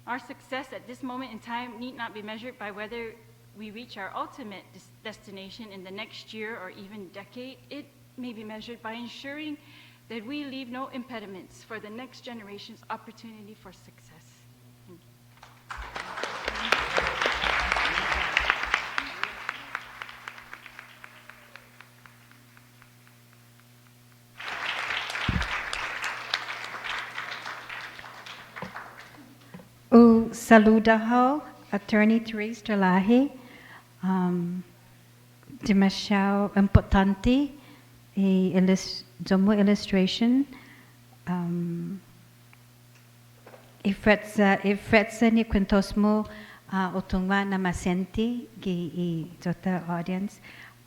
Our success at this moment in time need not be measured by whether we reach our ultimate destination in the next year or even decade. It may be measured by ensuring that we leave no impediments for the next generation's opportunity for success. Thank you. Saluda ho, Attorney Therese Terlaje, demasiado importante y domo illustration. Ifretsa ni kwentosmo otungwa na masenti gi tota audience.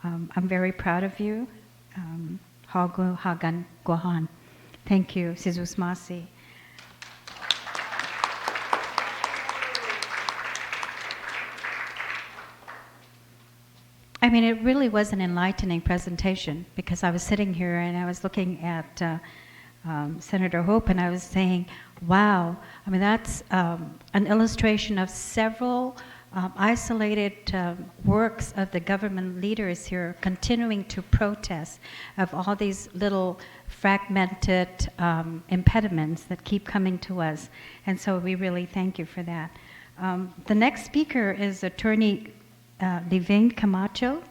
I'm very proud of you. Hago hagan gohan. Thank you, Sizus Masi. I mean, it really was an enlightening presentation because I was sitting here and I was looking at Senator Hope and I was saying, wow, I mean, that's an illustration of several isolated works of the government leaders here continuing to protest of all these little fragmented impediments that keep coming to us. And so we really thank you for that. The next speaker is Attorney Leevin Camacho,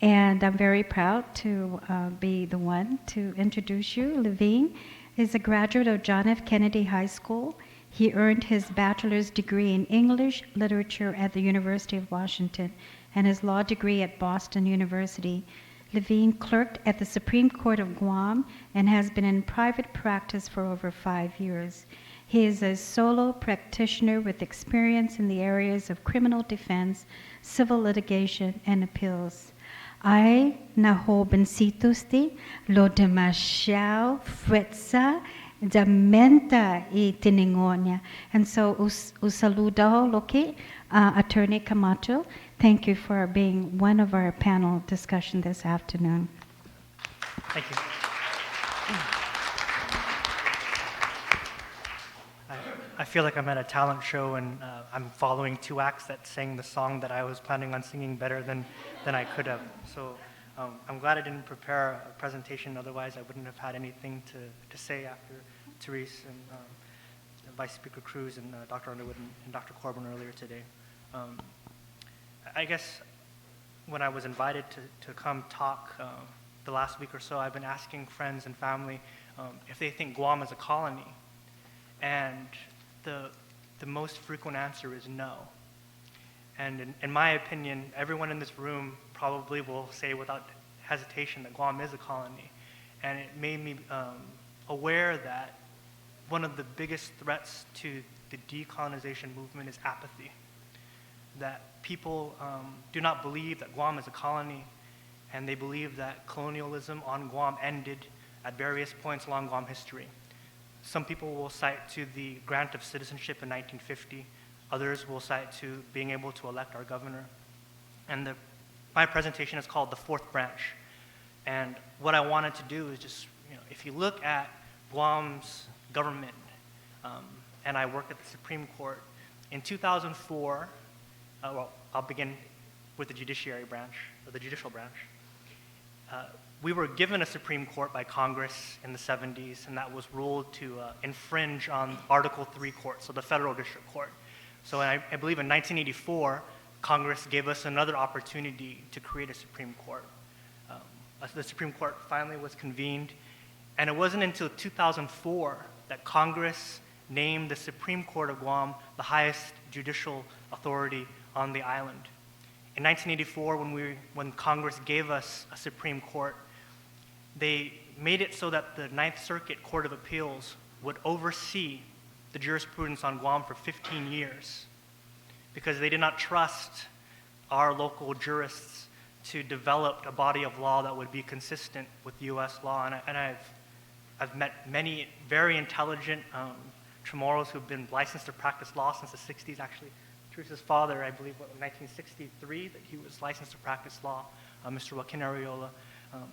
and I'm very proud to be the one to introduce you. Leevin is a graduate of John F. Kennedy High School. He earned his bachelor's degree in English literature at the University of Washington and his law degree at Boston University. Leevin clerked at the Supreme Court of Guam and has been in private practice for over 5 years. He is a solo practitioner with experience in the areas of criminal defense, civil litigation, and appeals. Ay nahobencitosti lo demasiado fuerza de menta y tiningonia. And so, saludo loki, Attorney Camacho. Thank you for being one of our panel discussion this afternoon. Thank you. I feel like I'm at a talent show and I'm following two acts that sang the song that I was planning on singing better than I could have. So I'm glad I didn't prepare a presentation, otherwise I wouldn't have had anything to say after Therese and Vice Speaker Cruz and Dr. Underwood and Dr. Corbin earlier today. I guess when I was invited to come talk the last week or so, I've been asking friends and family if they think Guam is a colony. And the most frequent answer is no. And in my opinion, everyone in this room probably will say without hesitation that Guam is a colony. And it made me aware that one of the biggest threats to the decolonization movement is apathy. That people do not believe that Guam is a colony, and they believe that colonialism on Guam ended at various points along Guam history. Some people will cite to the grant of citizenship in 1950. Others will cite to being able to elect our governor. And my presentation is called The Fourth Branch. And what I wanted to do is just, if you look at Guam's government, and I work at the Supreme Court, in 2004, well, I'll begin with the judiciary branch, or the judicial branch. We were given a Supreme Court by Congress in the 70s, and that was ruled to infringe on Article 3 court, so the federal district court. So I believe in 1984, Congress gave us another opportunity to create a Supreme Court. The Supreme Court finally was convened, and it wasn't until 2004 that Congress named the Supreme Court of Guam the highest judicial authority on the island. In 1984, when Congress gave us a Supreme Court, they made it so that the Ninth Circuit Court of Appeals would oversee the jurisprudence on Guam for 15 years because they did not trust our local jurists to develop a body of law that would be consistent with U.S. law. And I've met many very intelligent Chamorros who've been licensed to practice law since the 60s. Actually, Therese's father, I believe, in 1963, that he was licensed to practice law, Mr. Joaquin Arreola.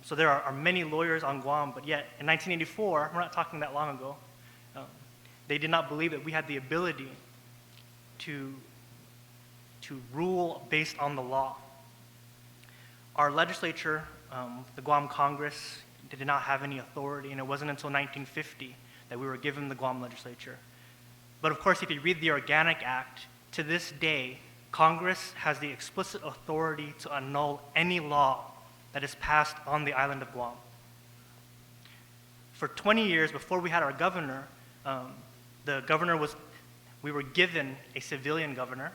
So there are many lawyers on Guam, but yet in 1984, we're not talking that long ago, they did not believe that we had the ability to rule based on the law. Our legislature, the Guam Congress, did not have any authority, and it wasn't until 1950 that we were given the Guam legislature. But of course, if you read the Organic Act, to this day, Congress has the explicit authority to annul any law that is passed on the island of Guam. For 20 years before we had our governor, we were given a civilian governor,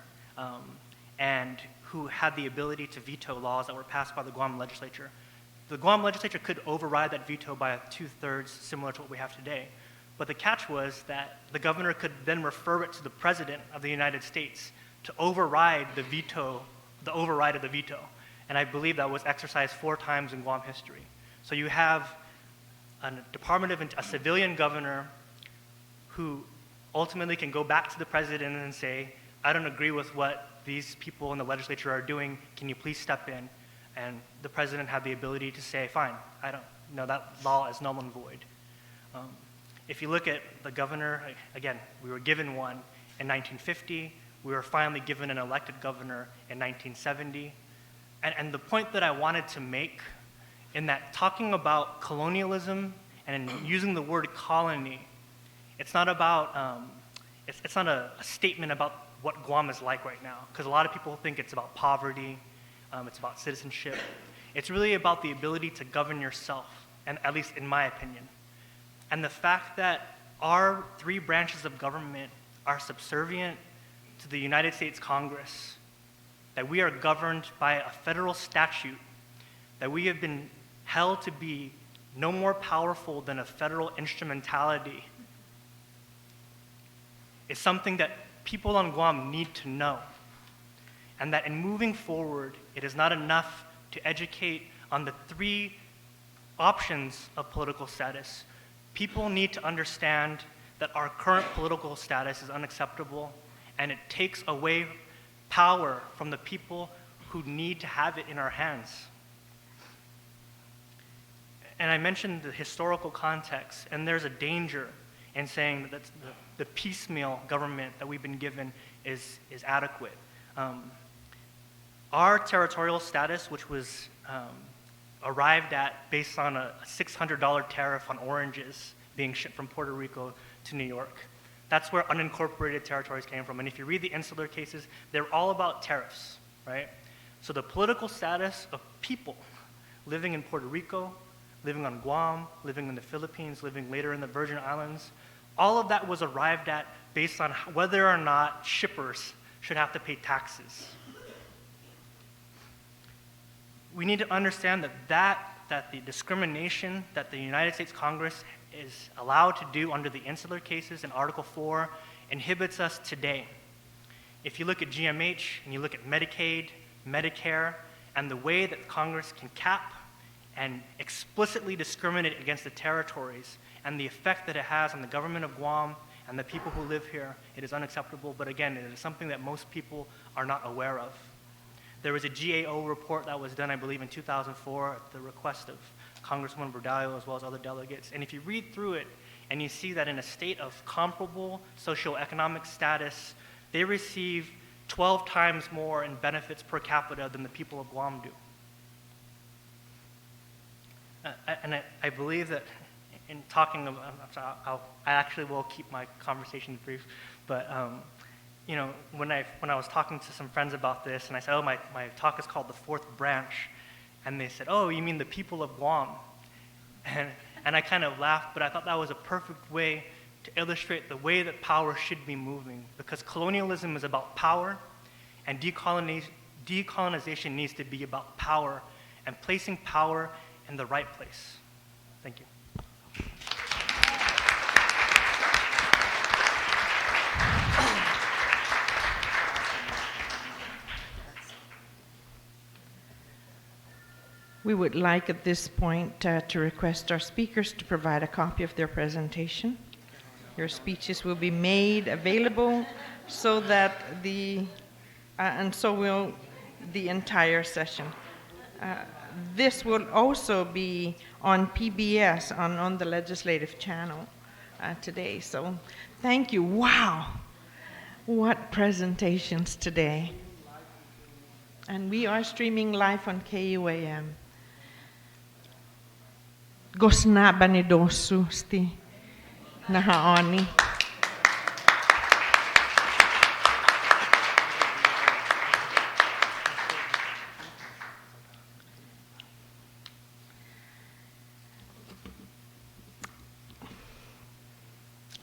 and who had the ability to veto laws that were passed by the Guam legislature. The Guam legislature could override that veto by 2/3, similar to what we have today. But the catch was that the governor could then refer it to the President of the United States to override the override of the veto. And I believe that was exercised 4 times in Guam history. So you have a civilian governor who ultimately can go back to the president and say, I don't agree with what these people in the legislature are doing, can you please step in? And the president had the ability to say, fine, that law is null and void. If you look at the governor, again, we were given one in 1950, we were finally given an elected governor in 1970. And the point that I wanted to make in that talking about colonialism and using the word colony, it's not about, it's not a statement about what Guam is like right now, because a lot of people think it's about poverty, it's about citizenship. It's really about the ability to govern yourself, and at least in my opinion. And the fact that our 3 branches of government are subservient to the United States Congress, that we are governed by a federal statute, that we have been held to be no more powerful than a federal instrumentality, is something that people on Guam need to know. And that in moving forward, it is not enough to educate on the 3 options of political status. People need to understand that our current political status is unacceptable, and it takes away power from the people who need to have it in our hands. And I mentioned the historical context, and there's a danger in saying that the piecemeal government that we've been given is adequate. Our territorial status, which was arrived at based on a $600 tariff on oranges being shipped from Puerto Rico to New York. That's where unincorporated territories came from. And if you read the insular cases, they're all about tariffs, right? So the political status of people living in Puerto Rico, living on Guam, living in the Philippines, living later in the Virgin Islands. All of that was arrived at based on whether or not shippers should have to pay taxes. We need to understand that the discrimination that the United States Congress is allowed to do under the insular cases in Article 4 inhibits us today. If you look at GMH and you look at Medicaid, Medicare, and the way that Congress can cap and explicitly discriminate against the territories and the effect that it has on the government of Guam and the people who live here, it is unacceptable. But again, it is something that most people are not aware of. There was a GAO report that was done, I believe, in 2004 at the request of Congressman Bordallo as well as other delegates. And if you read through it and you see that in a state of comparable socioeconomic status, they receive 12 times more in benefits per capita than the people of Guam do. I believe that in talking about, I actually will keep my conversation brief, but you know, when I was talking to some friends about this, and I said, oh, my talk is called The Fourth Branch, and they said, oh, you mean the people of Guam? And I kind of laughed, but I thought that was a perfect way to illustrate the way that power should be moving, because colonialism is about power, and decolonization needs to be about power and placing power in the right place. Thank you. We would like at this point to request our speakers to provide a copy of their presentation. Your speeches will be made available so that and so will the entire session. This will also be on PBS, on the legislative channel today. So thank you. Wow, what presentations today. And we are streaming live on KUAM. Gosna banidosu sti nahaoni.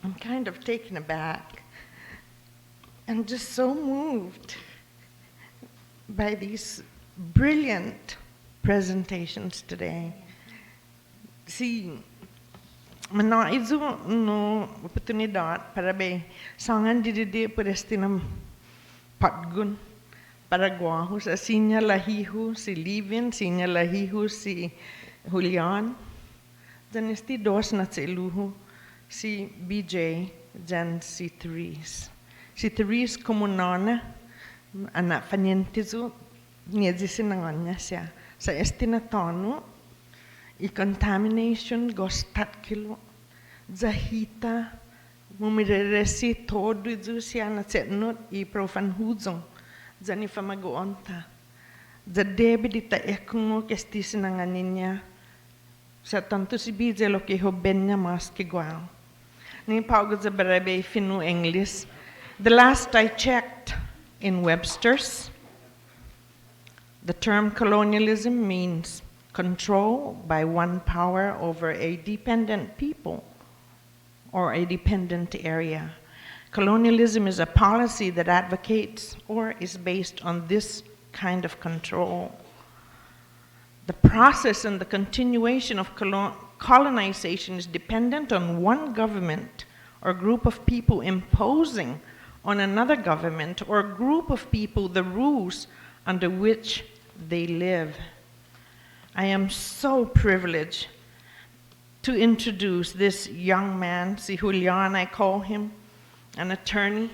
I'm kind of taken aback and just so moved by these brilliant presentations today. Si manaizu no oportunidad para be sangan dididi prestinam patgun para guahu sa sinya lahihu si Leevin, sinya lahihu si Julian, dan esti dos na luhu si BJ dan si Therese. Si Therese komunana anak fanientizu niya sinanganya siya sa esti na tonu i contamination gostat kilo zahita mumireresi todo izu siya na setnot i profan huzong zani famagoonta za debi dita ekungo kesti sinanganinya sa tanto si BJ lo ke hobenya mas ke Guam ni paugo za barabe finu English. The last I checked in Webster's, the term colonialism means control by one power over a dependent people or a dependent area. Colonialism is a policy that advocates or is based on this kind of control. The process and the continuation of colonization is dependent on one government or group of people imposing on another government or group of people the rules under which they live. I am so privileged to introduce this young man, si Julian I call him, an attorney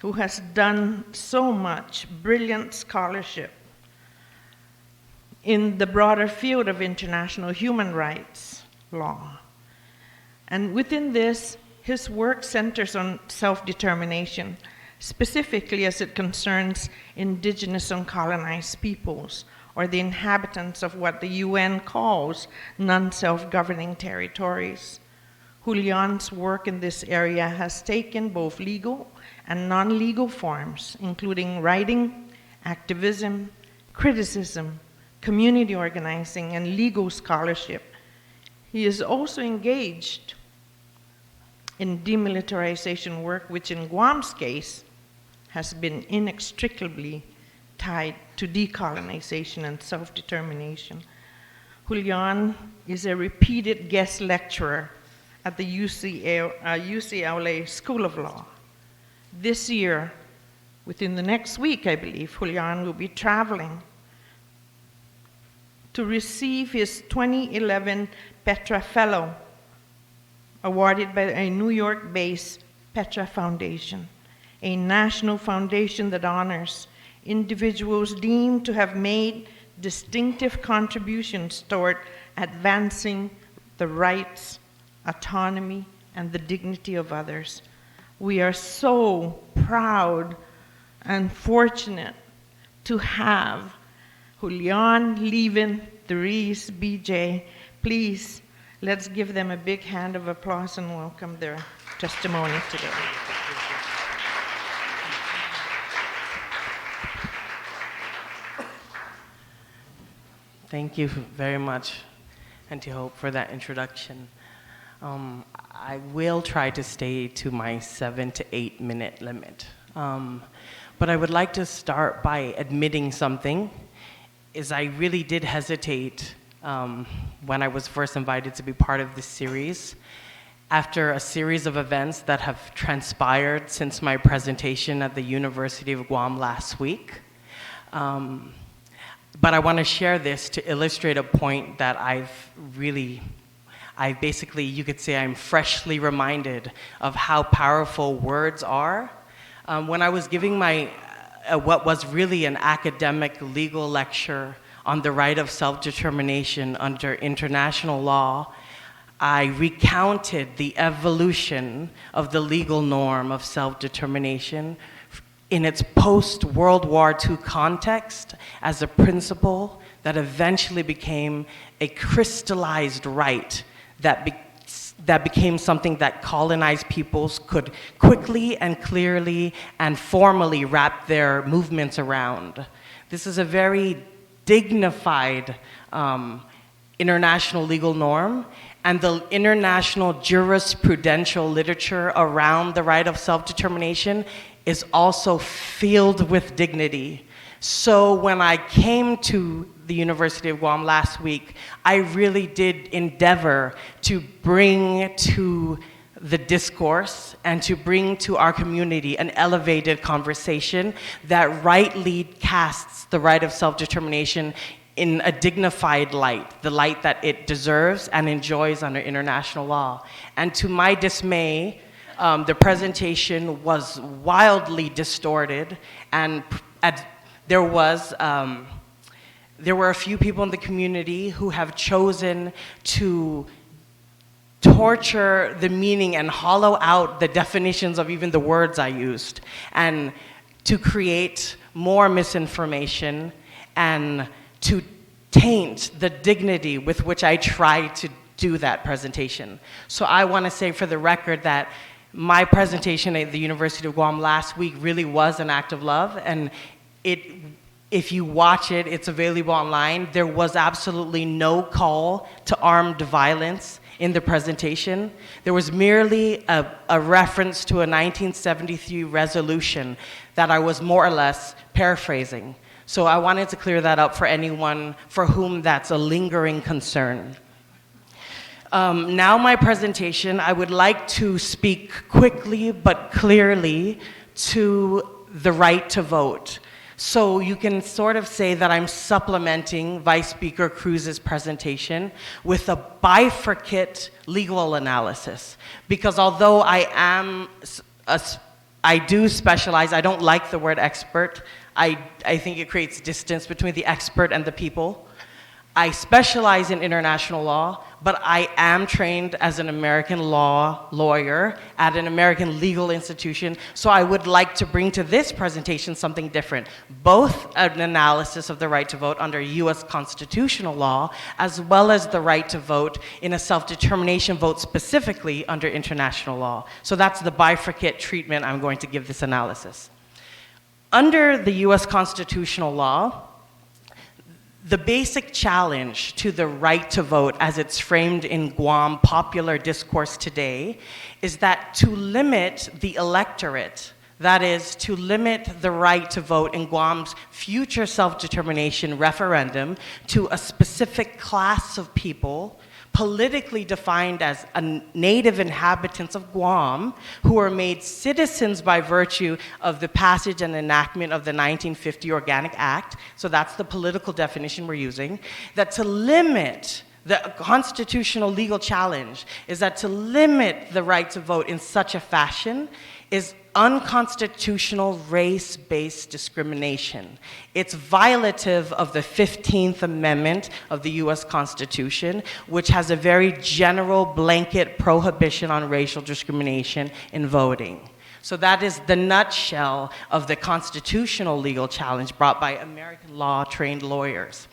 who has done so much brilliant scholarship in the broader field of international human rights law. And within this, his work centers on self-determination, specifically as it concerns indigenous and colonized peoples, or the inhabitants of what the UN calls non-self-governing territories. Julian's work in this area has taken both legal and non-legal forms, including writing, activism, criticism, community organizing, and legal scholarship. He is also engaged in demilitarization work, which in Guam's case has been inextricably tied to decolonization and self-determination. Julian is a repeated guest lecturer at the UCLA School of Law. This year, within the next week, I believe, Julian will be traveling to receive his 2011 Petra Fellow, awarded by a New York-based Petra Foundation, a national foundation that honors individuals deemed to have made distinctive contributions toward advancing the rights, autonomy, and the dignity of others. We are so proud and fortunate to have Julian, Leevin, Therese, BJ. Please, let's give them a big hand of applause and welcome their testimony today. Thank you very much, Auntie Hope, for that introduction. I will try to stay to my 7 to 8 minute limit. But I would like to start by admitting something, is I really did hesitate when I was first invited to be part of this series. After a series of events that have transpired since my presentation at the University of Guam last week. But I want to share this to illustrate a point that I basically, you could say I'm freshly reminded of how powerful words are. When I was giving my, what was really an academic legal lecture on the right of self-determination under international law, I recounted the evolution of the legal norm of self-determination in its post-World War II context as a principle that eventually became a crystallized right that became something that colonized peoples could quickly and clearly and formally wrap their movements around. This is a very dignified international legal norm, and the international jurisprudential literature around the right of self-determination is also filled with dignity. So when I came to the University of Guam last week, I really did endeavor to bring to the discourse and to bring to our community an elevated conversation that rightly casts the right of self-determination in a dignified light, the light that it deserves and enjoys under international law. And to my dismay, the presentation was wildly distorted, and there were a few people in the community who have chosen to torture the meaning and hollow out the definitions of even the words I used, and to create more misinformation and to taint the dignity with which I tried to do that presentation. So I want to say for the record that my presentation at the University of Guam last week really was an act of love, and if you watch it, it's available online. There was absolutely no call to armed violence in the presentation. There was merely a reference to a 1973 resolution that I was more or less paraphrasing. So I wanted to clear that up for anyone for whom that's a lingering concern. Now my presentation, I would like to speak quickly but clearly to the right to vote. So you can sort of say that I'm supplementing Vice Speaker Cruz's presentation with a bifurcate legal analysis. Because although I do specialize, I don't like the word expert. I think it creates distance between the expert and the people. I specialize in international law, but I am trained as an American law lawyer at an American legal institution, so I would like to bring to this presentation something different, both an analysis of the right to vote under US constitutional law, as well as the right to vote in a self-determination vote specifically under international law. So that's the bifurcate treatment I'm going to give this analysis. Under the US constitutional law, The basic challenge to the right to vote as it's framed in Guam popular discourse today is that to limit the electorate, that is, to limit the right to vote in Guam's future self-determination referendum to a specific class of people, politically defined as native inhabitants of Guam, who are made citizens by virtue of the passage and enactment of the 1950 Organic Act, so that's the political definition we're using, that to limit the constitutional legal challenge is that to limit the right to vote in such a fashion is unconstitutional race-based discrimination. It's violative of the 15th Amendment of the US Constitution, which has a very general blanket prohibition on racial discrimination in voting. So that is the nutshell of the constitutional legal challenge brought by American law-trained lawyers.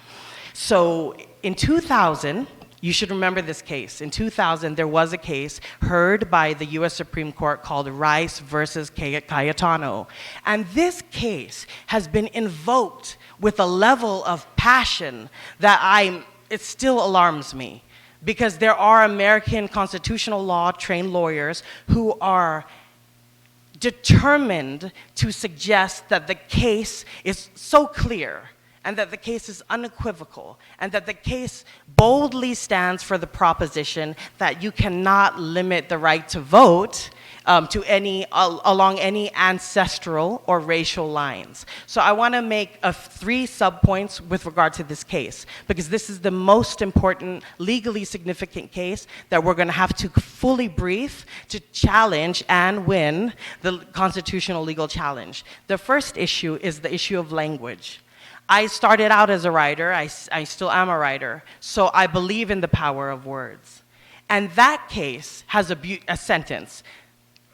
So in 2000, you should remember this case. In 2000, there was a case heard by the US Supreme Court called Rice versus Cayetano. And this case has been invoked with a level of passion that it still alarms me. Because there are American constitutional law trained lawyers who are determined to suggest that the case is so clear and that the case is unequivocal, and that the case boldly stands for the proposition that you cannot limit the right to vote along any ancestral or racial lines. So I want to make 3 subpoints with regard to this case, because this is the most important legally significant case that we're going to have to fully brief to challenge and win the constitutional legal challenge. The first issue is the issue of language. I started out as a writer, I still am a writer, so I believe in the power of words. And that case has a sentence: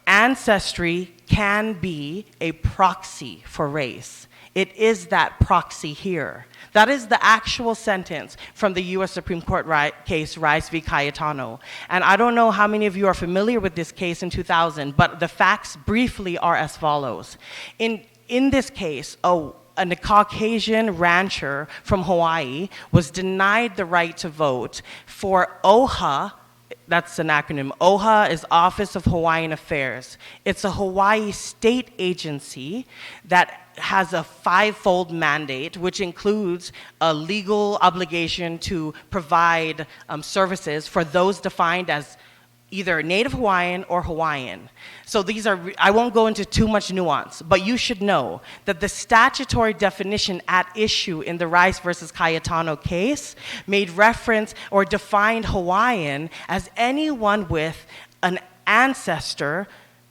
ancestry can be a proxy for race. It is that proxy here. That is the actual sentence from the US Supreme Court case Rice v. Cayetano. And I don't know how many of you are familiar with this case in 2000, but the facts briefly are as follows. In this case, a Caucasian rancher from Hawaii was denied the right to vote for OHA. That's an acronym. OHA is Office of Hawaiian Affairs. It's a Hawaii state agency that has a 5-fold mandate, which includes a legal obligation to provide services for those defined as either Native Hawaiian or Hawaiian. So these are, I won't go into too much nuance, but you should know that the statutory definition at issue in the Rice versus Cayetano case made reference or defined Hawaiian as anyone with an ancestor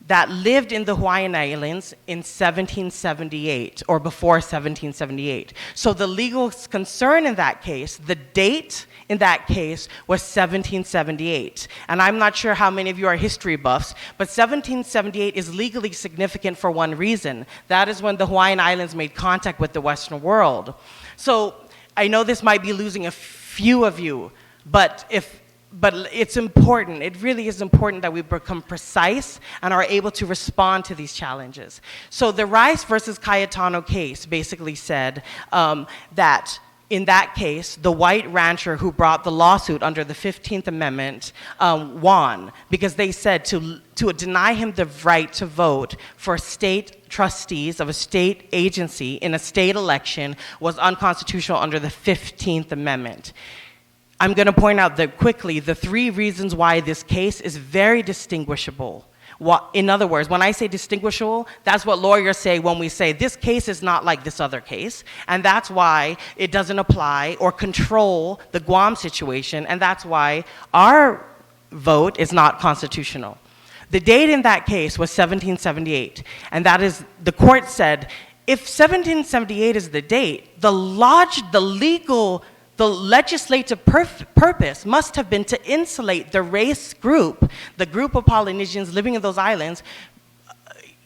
that lived in the Hawaiian Islands in 1778 or before 1778. So the legal concern in that case, the date in that case was 1778. And I'm not sure how many of you are history buffs, but 1778 is legally significant for one reason. That is when the Hawaiian Islands made contact with the Western world. So I know this might be losing a few of you, but it's important, it really is important that we become precise and are able to respond to these challenges. So the Rice versus Cayetano case basically said that in that case, the white rancher who brought the lawsuit under the 15th Amendment won, because they said to deny him the right to vote for state trustees of a state agency in a state election was unconstitutional under the 15th Amendment. I'm going to point out that quickly the 3 reasons why this case is very distinguishable. In other words, when I say distinguishable, that's what lawyers say when we say this case is not like this other case, and that's why it doesn't apply or control the Guam situation, and that's why our vote is not constitutional. The date in that case was 1778, and that is, the court said, if 1778 is the date, the legislative purpose must have been to insulate the race group, the group of Polynesians living in those islands,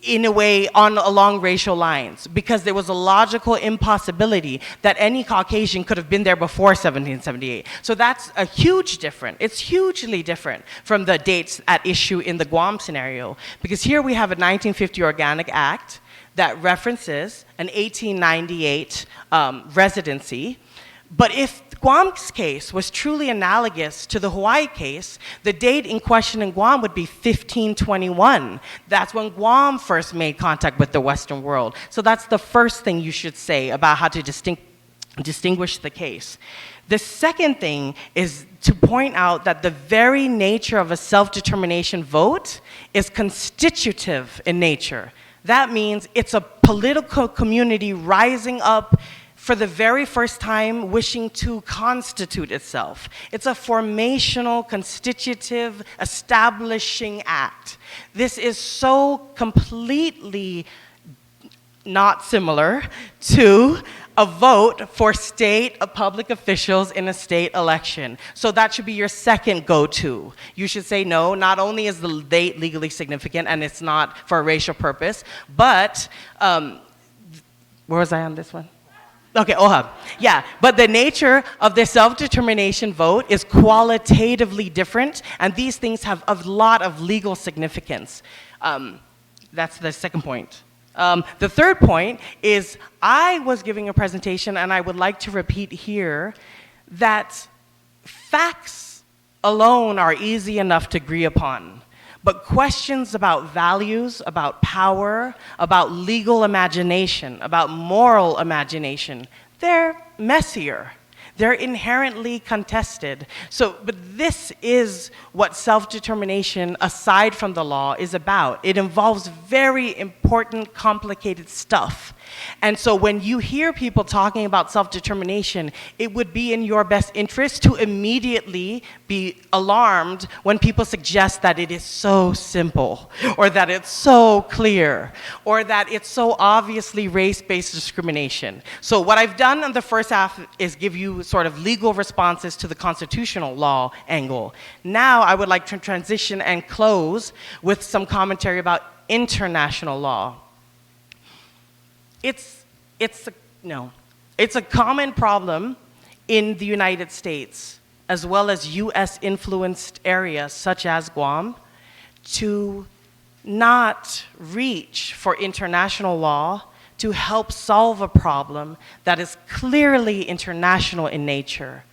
in a way along racial lines, because there was a logical impossibility that any Caucasian could have been there before 1778. So that's a huge difference. It's hugely different from the dates at issue in the Guam scenario, because here we have a 1950 Organic Act that references an 1898 residency, But if Guam's case was truly analogous to the Hawaii case, the date in question in Guam would be 1521. That's when Guam first made contact with the Western world. So that's the first thing you should say about how to distinguish the case. The second thing is to point out that the very nature of a self-determination vote is constitutive in nature. That means it's a political community rising up for the very first time wishing to constitute itself. It's a formational, constitutive, establishing act. This is so completely not similar to a vote for state public officials in a state election. So that should be your second go-to. You should say, no, not only is the date legally significant and it's not for a racial purpose, but, where was I on this one? Okay, OHA. Yeah, but the nature of the self-determination vote is qualitatively different, and these things have a lot of legal significance. That's the second point. The third point is I was giving a presentation, and I would like to repeat here that facts alone are easy enough to agree upon. But questions about values, about power, about legal imagination, about moral imagination, they're messier. They're inherently contested. But this is what self-determination, aside from the law, is about. It involves very important, complicated stuff. And so when you hear people talking about self-determination, it would be in your best interest to immediately be alarmed when people suggest that it is so simple, or that it's so clear, or that it's so obviously race-based discrimination. So what I've done in the first half is give you sort of legal responses to the constitutional law angle. Now I would like to transition and close with some commentary about international law. It's a common problem in the United States, as well as US-influenced areas such as Guam, to not reach for international law to help solve a problem that is clearly international in nature.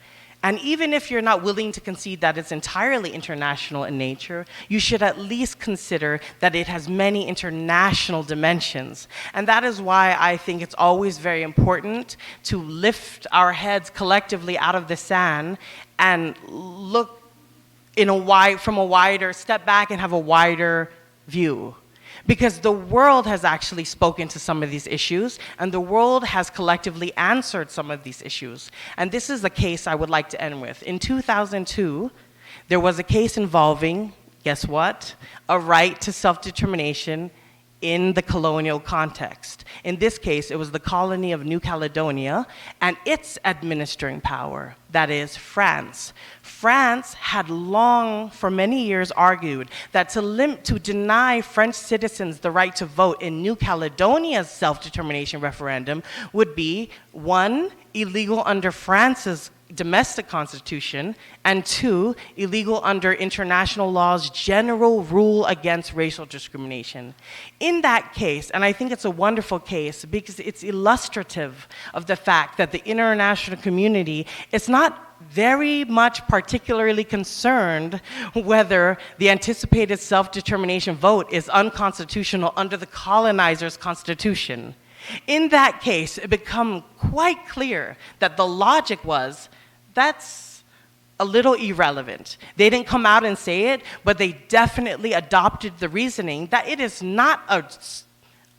And even if you're not willing to concede that it's entirely international in nature, you should at least consider that it has many international dimensions. And that is why I think it's always very important to lift our heads collectively out of the sand and look from a wider, step back and have a wider view. Because the world has actually spoken to some of these issues, and the world has collectively answered some of these issues. And this is the case I would like to end with. In 2002, there was a case involving, guess what? A right to self-determination in the colonial context. In this case, it was the colony of New Caledonia and its administering power, that is France. France had long, for many years, argued that to deny French citizens the right to vote in New Caledonia's self-determination referendum would be, 1, illegal under France's domestic constitution, and 2, illegal under international law's general rule against racial discrimination. In that case, and I think it's a wonderful case because it's illustrative of the fact that the international community is not very much particularly concerned whether the anticipated self-determination vote is unconstitutional under the colonizer's constitution. In that case, it became quite clear that the logic was, that's a little irrelevant. They didn't come out and say it, but they definitely adopted the reasoning that it is not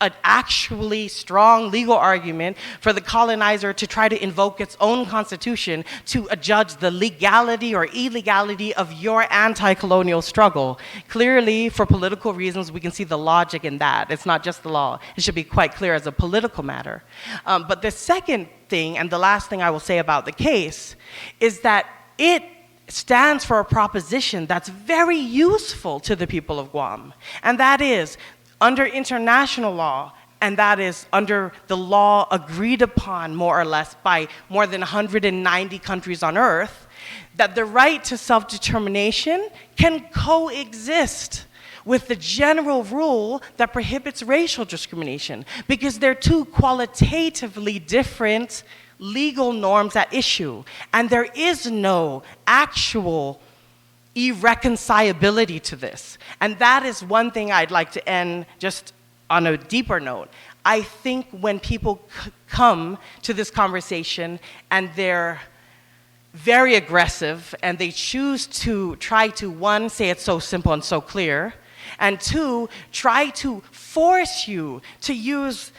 an actually strong legal argument for the colonizer to try to invoke its own constitution to adjudge the legality or illegality of your anti-colonial struggle. Clearly, for political reasons, we can see the logic in that. It's not just the law. It should be quite clear as a political matter. But the second thing, and the last thing I will say about the case, is that it stands for a proposition that's very useful to the people of Guam. And that is, under international law, and that is under the law agreed upon more or less by more than 190 countries on earth, that the right to self-determination can coexist with the general rule that prohibits racial discrimination, because they're two qualitatively different legal norms at issue. And there is no actual irreconcilability to this. And that is one thing I'd like to end just on a deeper note. I think when people come to this conversation and they're very aggressive and they choose to try to, one, say it's so simple and so clear, and two, try to force you to use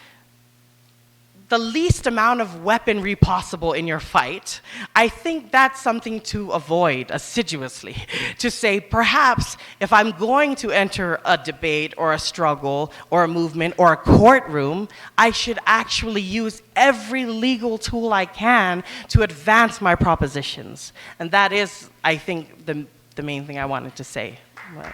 the least amount of weaponry possible in your fight, I think that's something to avoid assiduously. To say, perhaps, if I'm going to enter a debate or a struggle or a movement or a courtroom, I should actually use every legal tool I can to advance my propositions. And that is, I think, the main thing I wanted to say. Right.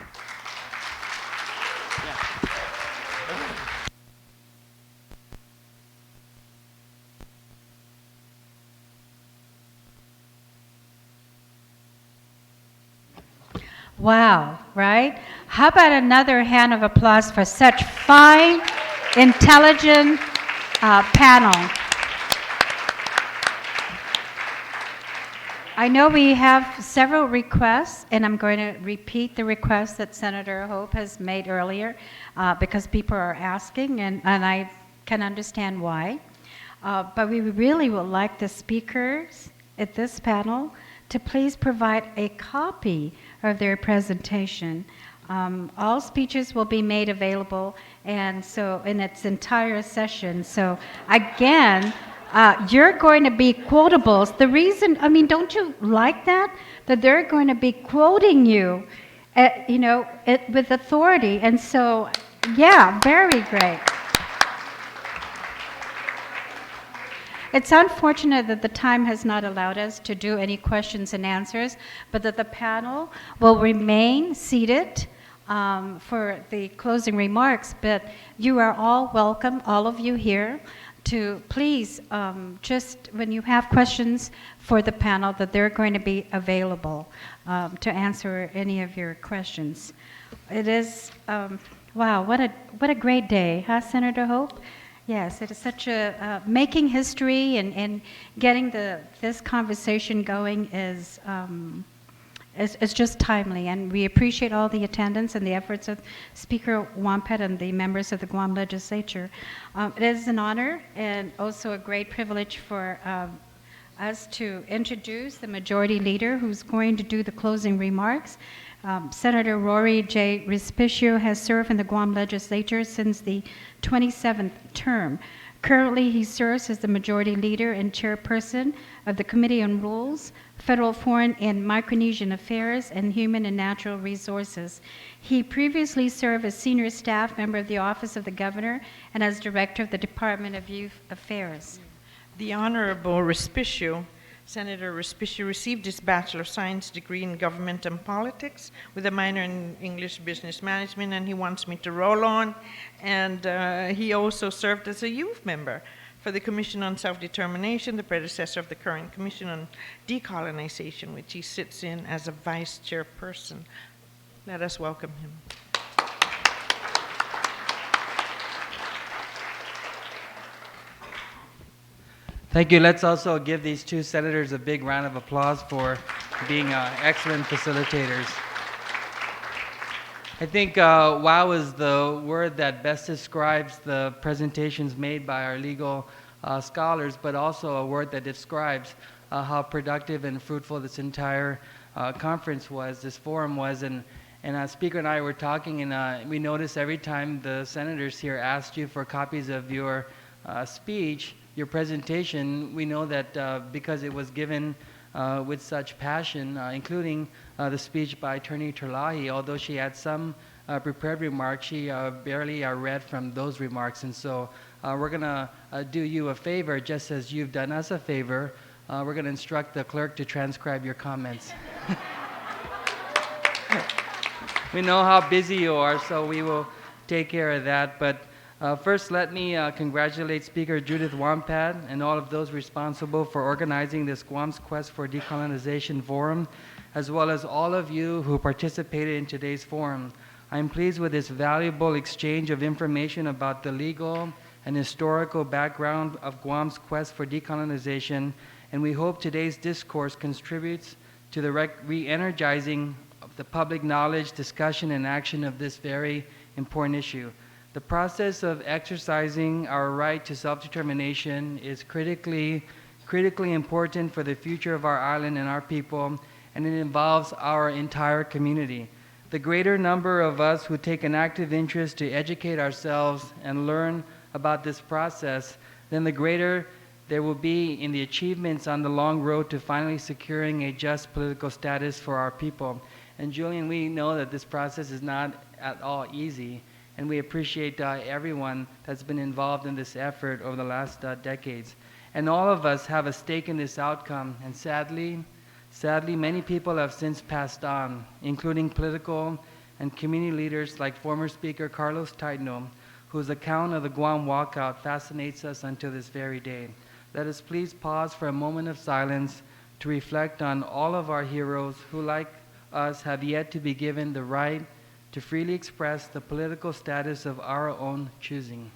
Wow, right? How about another hand of applause for such fine, intelligent panel? I know we have several requests, and I'm going to repeat the request that Senator Hope has made earlier because people are asking, and I can understand why. But we really would like the speakers at this panel to please provide a copy of their presentation. All speeches will be made available, and so in its entire session. So again, you're going to be quotables. The reason, I mean, don't you like that? That they're going to be quoting you, with authority. And so, yeah, very great. It's unfortunate that the time has not allowed us to do any questions and answers, but that the panel will remain seated for the closing remarks. But you are all welcome, all of you here, to please, just when you have questions for the panel, that they're going to be available to answer any of your questions. It is, wow, what a great day, huh, Senator Hope? Yes, it is such a, making history and getting this conversation going is just timely, and we appreciate all the attendance and the efforts of Speaker Wampet and the members of the Guam legislature. It is an honor and also a great privilege for us to introduce the majority leader who's going to do the closing remarks. Senator Rory J. Respicio has served in the Guam legislature since the 27th term. Currently, he serves as the majority leader and chairperson of the Committee on Rules, Federal Foreign and Micronesian Affairs, and Human and Natural Resources. He previously served as senior staff member of the Office of the Governor and as director of the Department of Youth Affairs. The Honorable Respicio, Senator Respicio, received his Bachelor of Science degree in Government and Politics with a minor in English Business Management, and he wants me to roll on. And he also served as a youth member for the Commission on Self-Determination, the predecessor of the current Commission on Decolonization, which he sits in as a vice chairperson. Let us welcome him. Thank you. Let's also give these two senators a big round of applause for being excellent facilitators. I think wow is the word that best describes the presentations made by our legal scholars, but also a word that describes how productive and fruitful this entire conference was, this forum was. And Speaker and I were talking, and we noticed every time the senators here asked you for copies of your speech, your presentation, we know that because it was given with such passion, including the speech by Attorney Terlaje, although she had some prepared remarks, she barely read from those remarks. And so we're going to do you a favor, just as you've done us a favor. We're going to instruct the clerk to transcribe your comments. We know how busy you are, so we will take care of that. But first, let me congratulate Speaker Judith Wampet and all of those responsible for organizing this Guam's Quest for Decolonization Forum, as well as all of you who participated in today's forum. I'm pleased with this valuable exchange of information about the legal, and historical background of Guam's quest for decolonization, and we hope today's discourse contributes to the re-energizing of the public knowledge, discussion, and action of this very important issue. The process of exercising our right to self-determination is critically important for the future of our island and our people, and it involves our entire community. The greater number of us who take an active interest to educate ourselves and learn about this process, then the greater there will be in the achievements on the long road to finally securing a just political status for our people. And Julian, we know that this process is not at all easy, and we appreciate everyone that's been involved in this effort over the last decades. And all of us have a stake in this outcome, and sadly, many people have since passed on, including political and community leaders like former Speaker Carlos Taitno, whose account of the Guam walkout fascinates us until this very day. Let us please pause for a moment of silence to reflect on all of our heroes who, like us, have yet to be given the right to freely express the political status of our own choosing.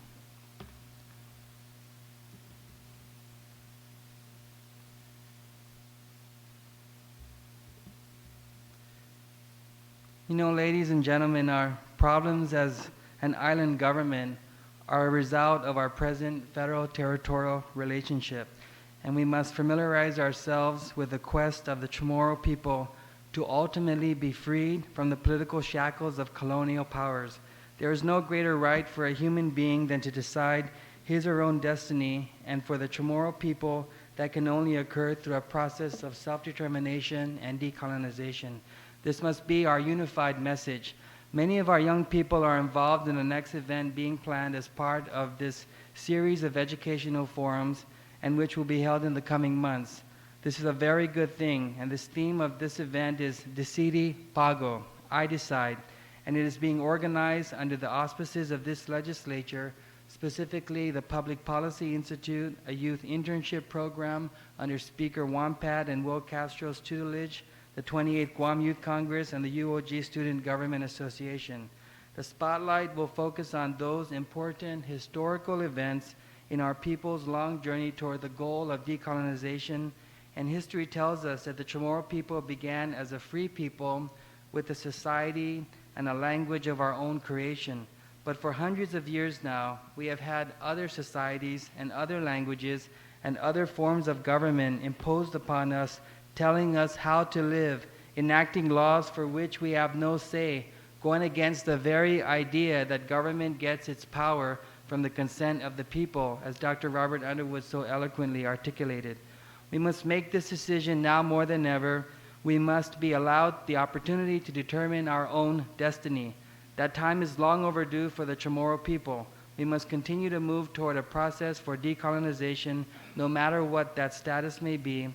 You know, ladies and gentlemen, our problems as an island government are a result of our present federal-territorial relationship, and we must familiarize ourselves with the quest of the Chamorro people to ultimately be freed from the political shackles of colonial powers. There is no greater right for a human being than to decide his or her own destiny, and for the Chamorro people, that can only occur through a process of self-determination and decolonization. This must be our unified message. Many of our young people are involved in the next event being planned as part of this series of educational forums, and which will be held in the coming months. This is a very good thing, and this theme of this event is Decidi Pago, I Decide, and it is being organized under the auspices of this legislature, specifically the Public Policy Institute, a youth internship program under Speaker Wampat and Will Castro's tutelage, the 28th Guam Youth Congress, and the UOG Student Government Association. The spotlight will focus on those important historical events in our people's long journey toward the goal of decolonization, and history tells us that the Chamorro people began as a free people with a society and a language of our own creation. But for hundreds of years now, we have had other societies and other languages and other forms of government imposed upon us, telling us how to live, enacting laws for which we have no say, going against the very idea that government gets its power from the consent of the people, as Dr. Robert Underwood so eloquently articulated. We must make this decision now more than ever. We must be allowed the opportunity to determine our own destiny. That time is long overdue for the Chamorro people. We must continue to move toward a process for decolonization, no matter what that status may be,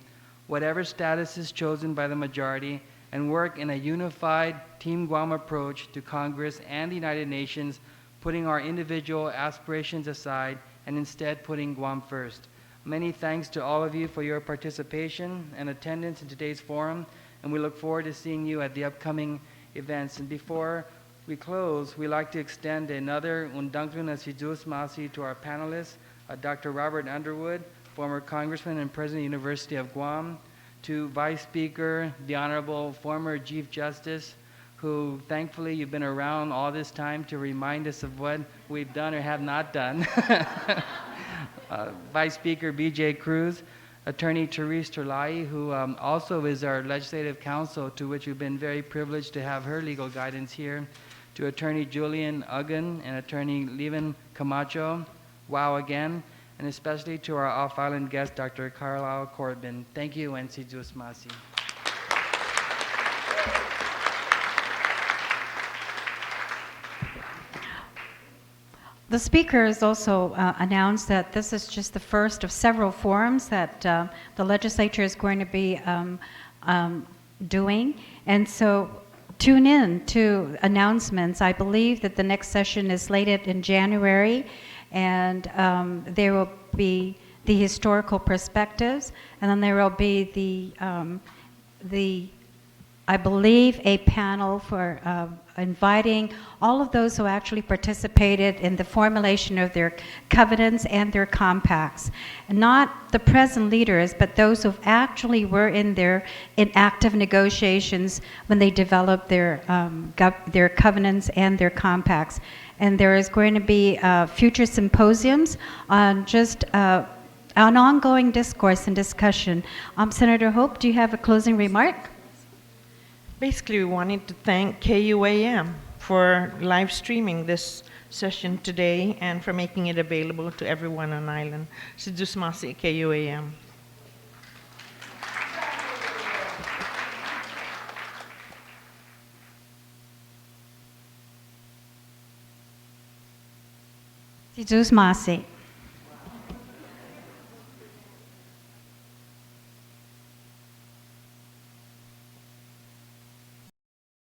whatever status is chosen by the majority, and work in a unified Team Guam approach to Congress and the United Nations, putting our individual aspirations aside and instead putting Guam first. Many thanks to all of you for your participation and attendance in today's forum, and we look forward to seeing you at the upcoming events. And before we close, we'd like to extend another Undangtun Asidus Masi to our panelists, Dr. Robert Underwood, former Congressman and President of the University of Guam, to Vice Speaker, the Honorable former Chief Justice, who thankfully you've been around all this time to remind us of what we've done or have not done. Vice Speaker B.J. Cruz, Attorney Therese Terlaje, who also is our legislative counsel, to which we've been very privileged to have her legal guidance here, to Attorney Julian Aguon and Attorney Leevin Camacho, wow again, and especially to our off-island guest, Dr. Carlyle Corbin. Thank you, and si Diyos masi. The speaker has also announced that this is just the first of several forums that the legislature is going to be doing. And so tune in to announcements. I believe that the next session is slated in January, and there will be the historical perspectives, and then there will be the I believe, a panel for inviting all of those who actually participated in the formulation of their covenants and their compacts. And not the present leaders, but those who actually were in active negotiations when they developed their covenants and their compacts. And there is going to be future symposiums on just an ongoing discourse and discussion. Senator Hope, do you have a closing remark? Basically, we wanted to thank KUAM for live streaming this session today and for making it available to everyone on island. Sidusmasi KUAM. Si Zeus Masi.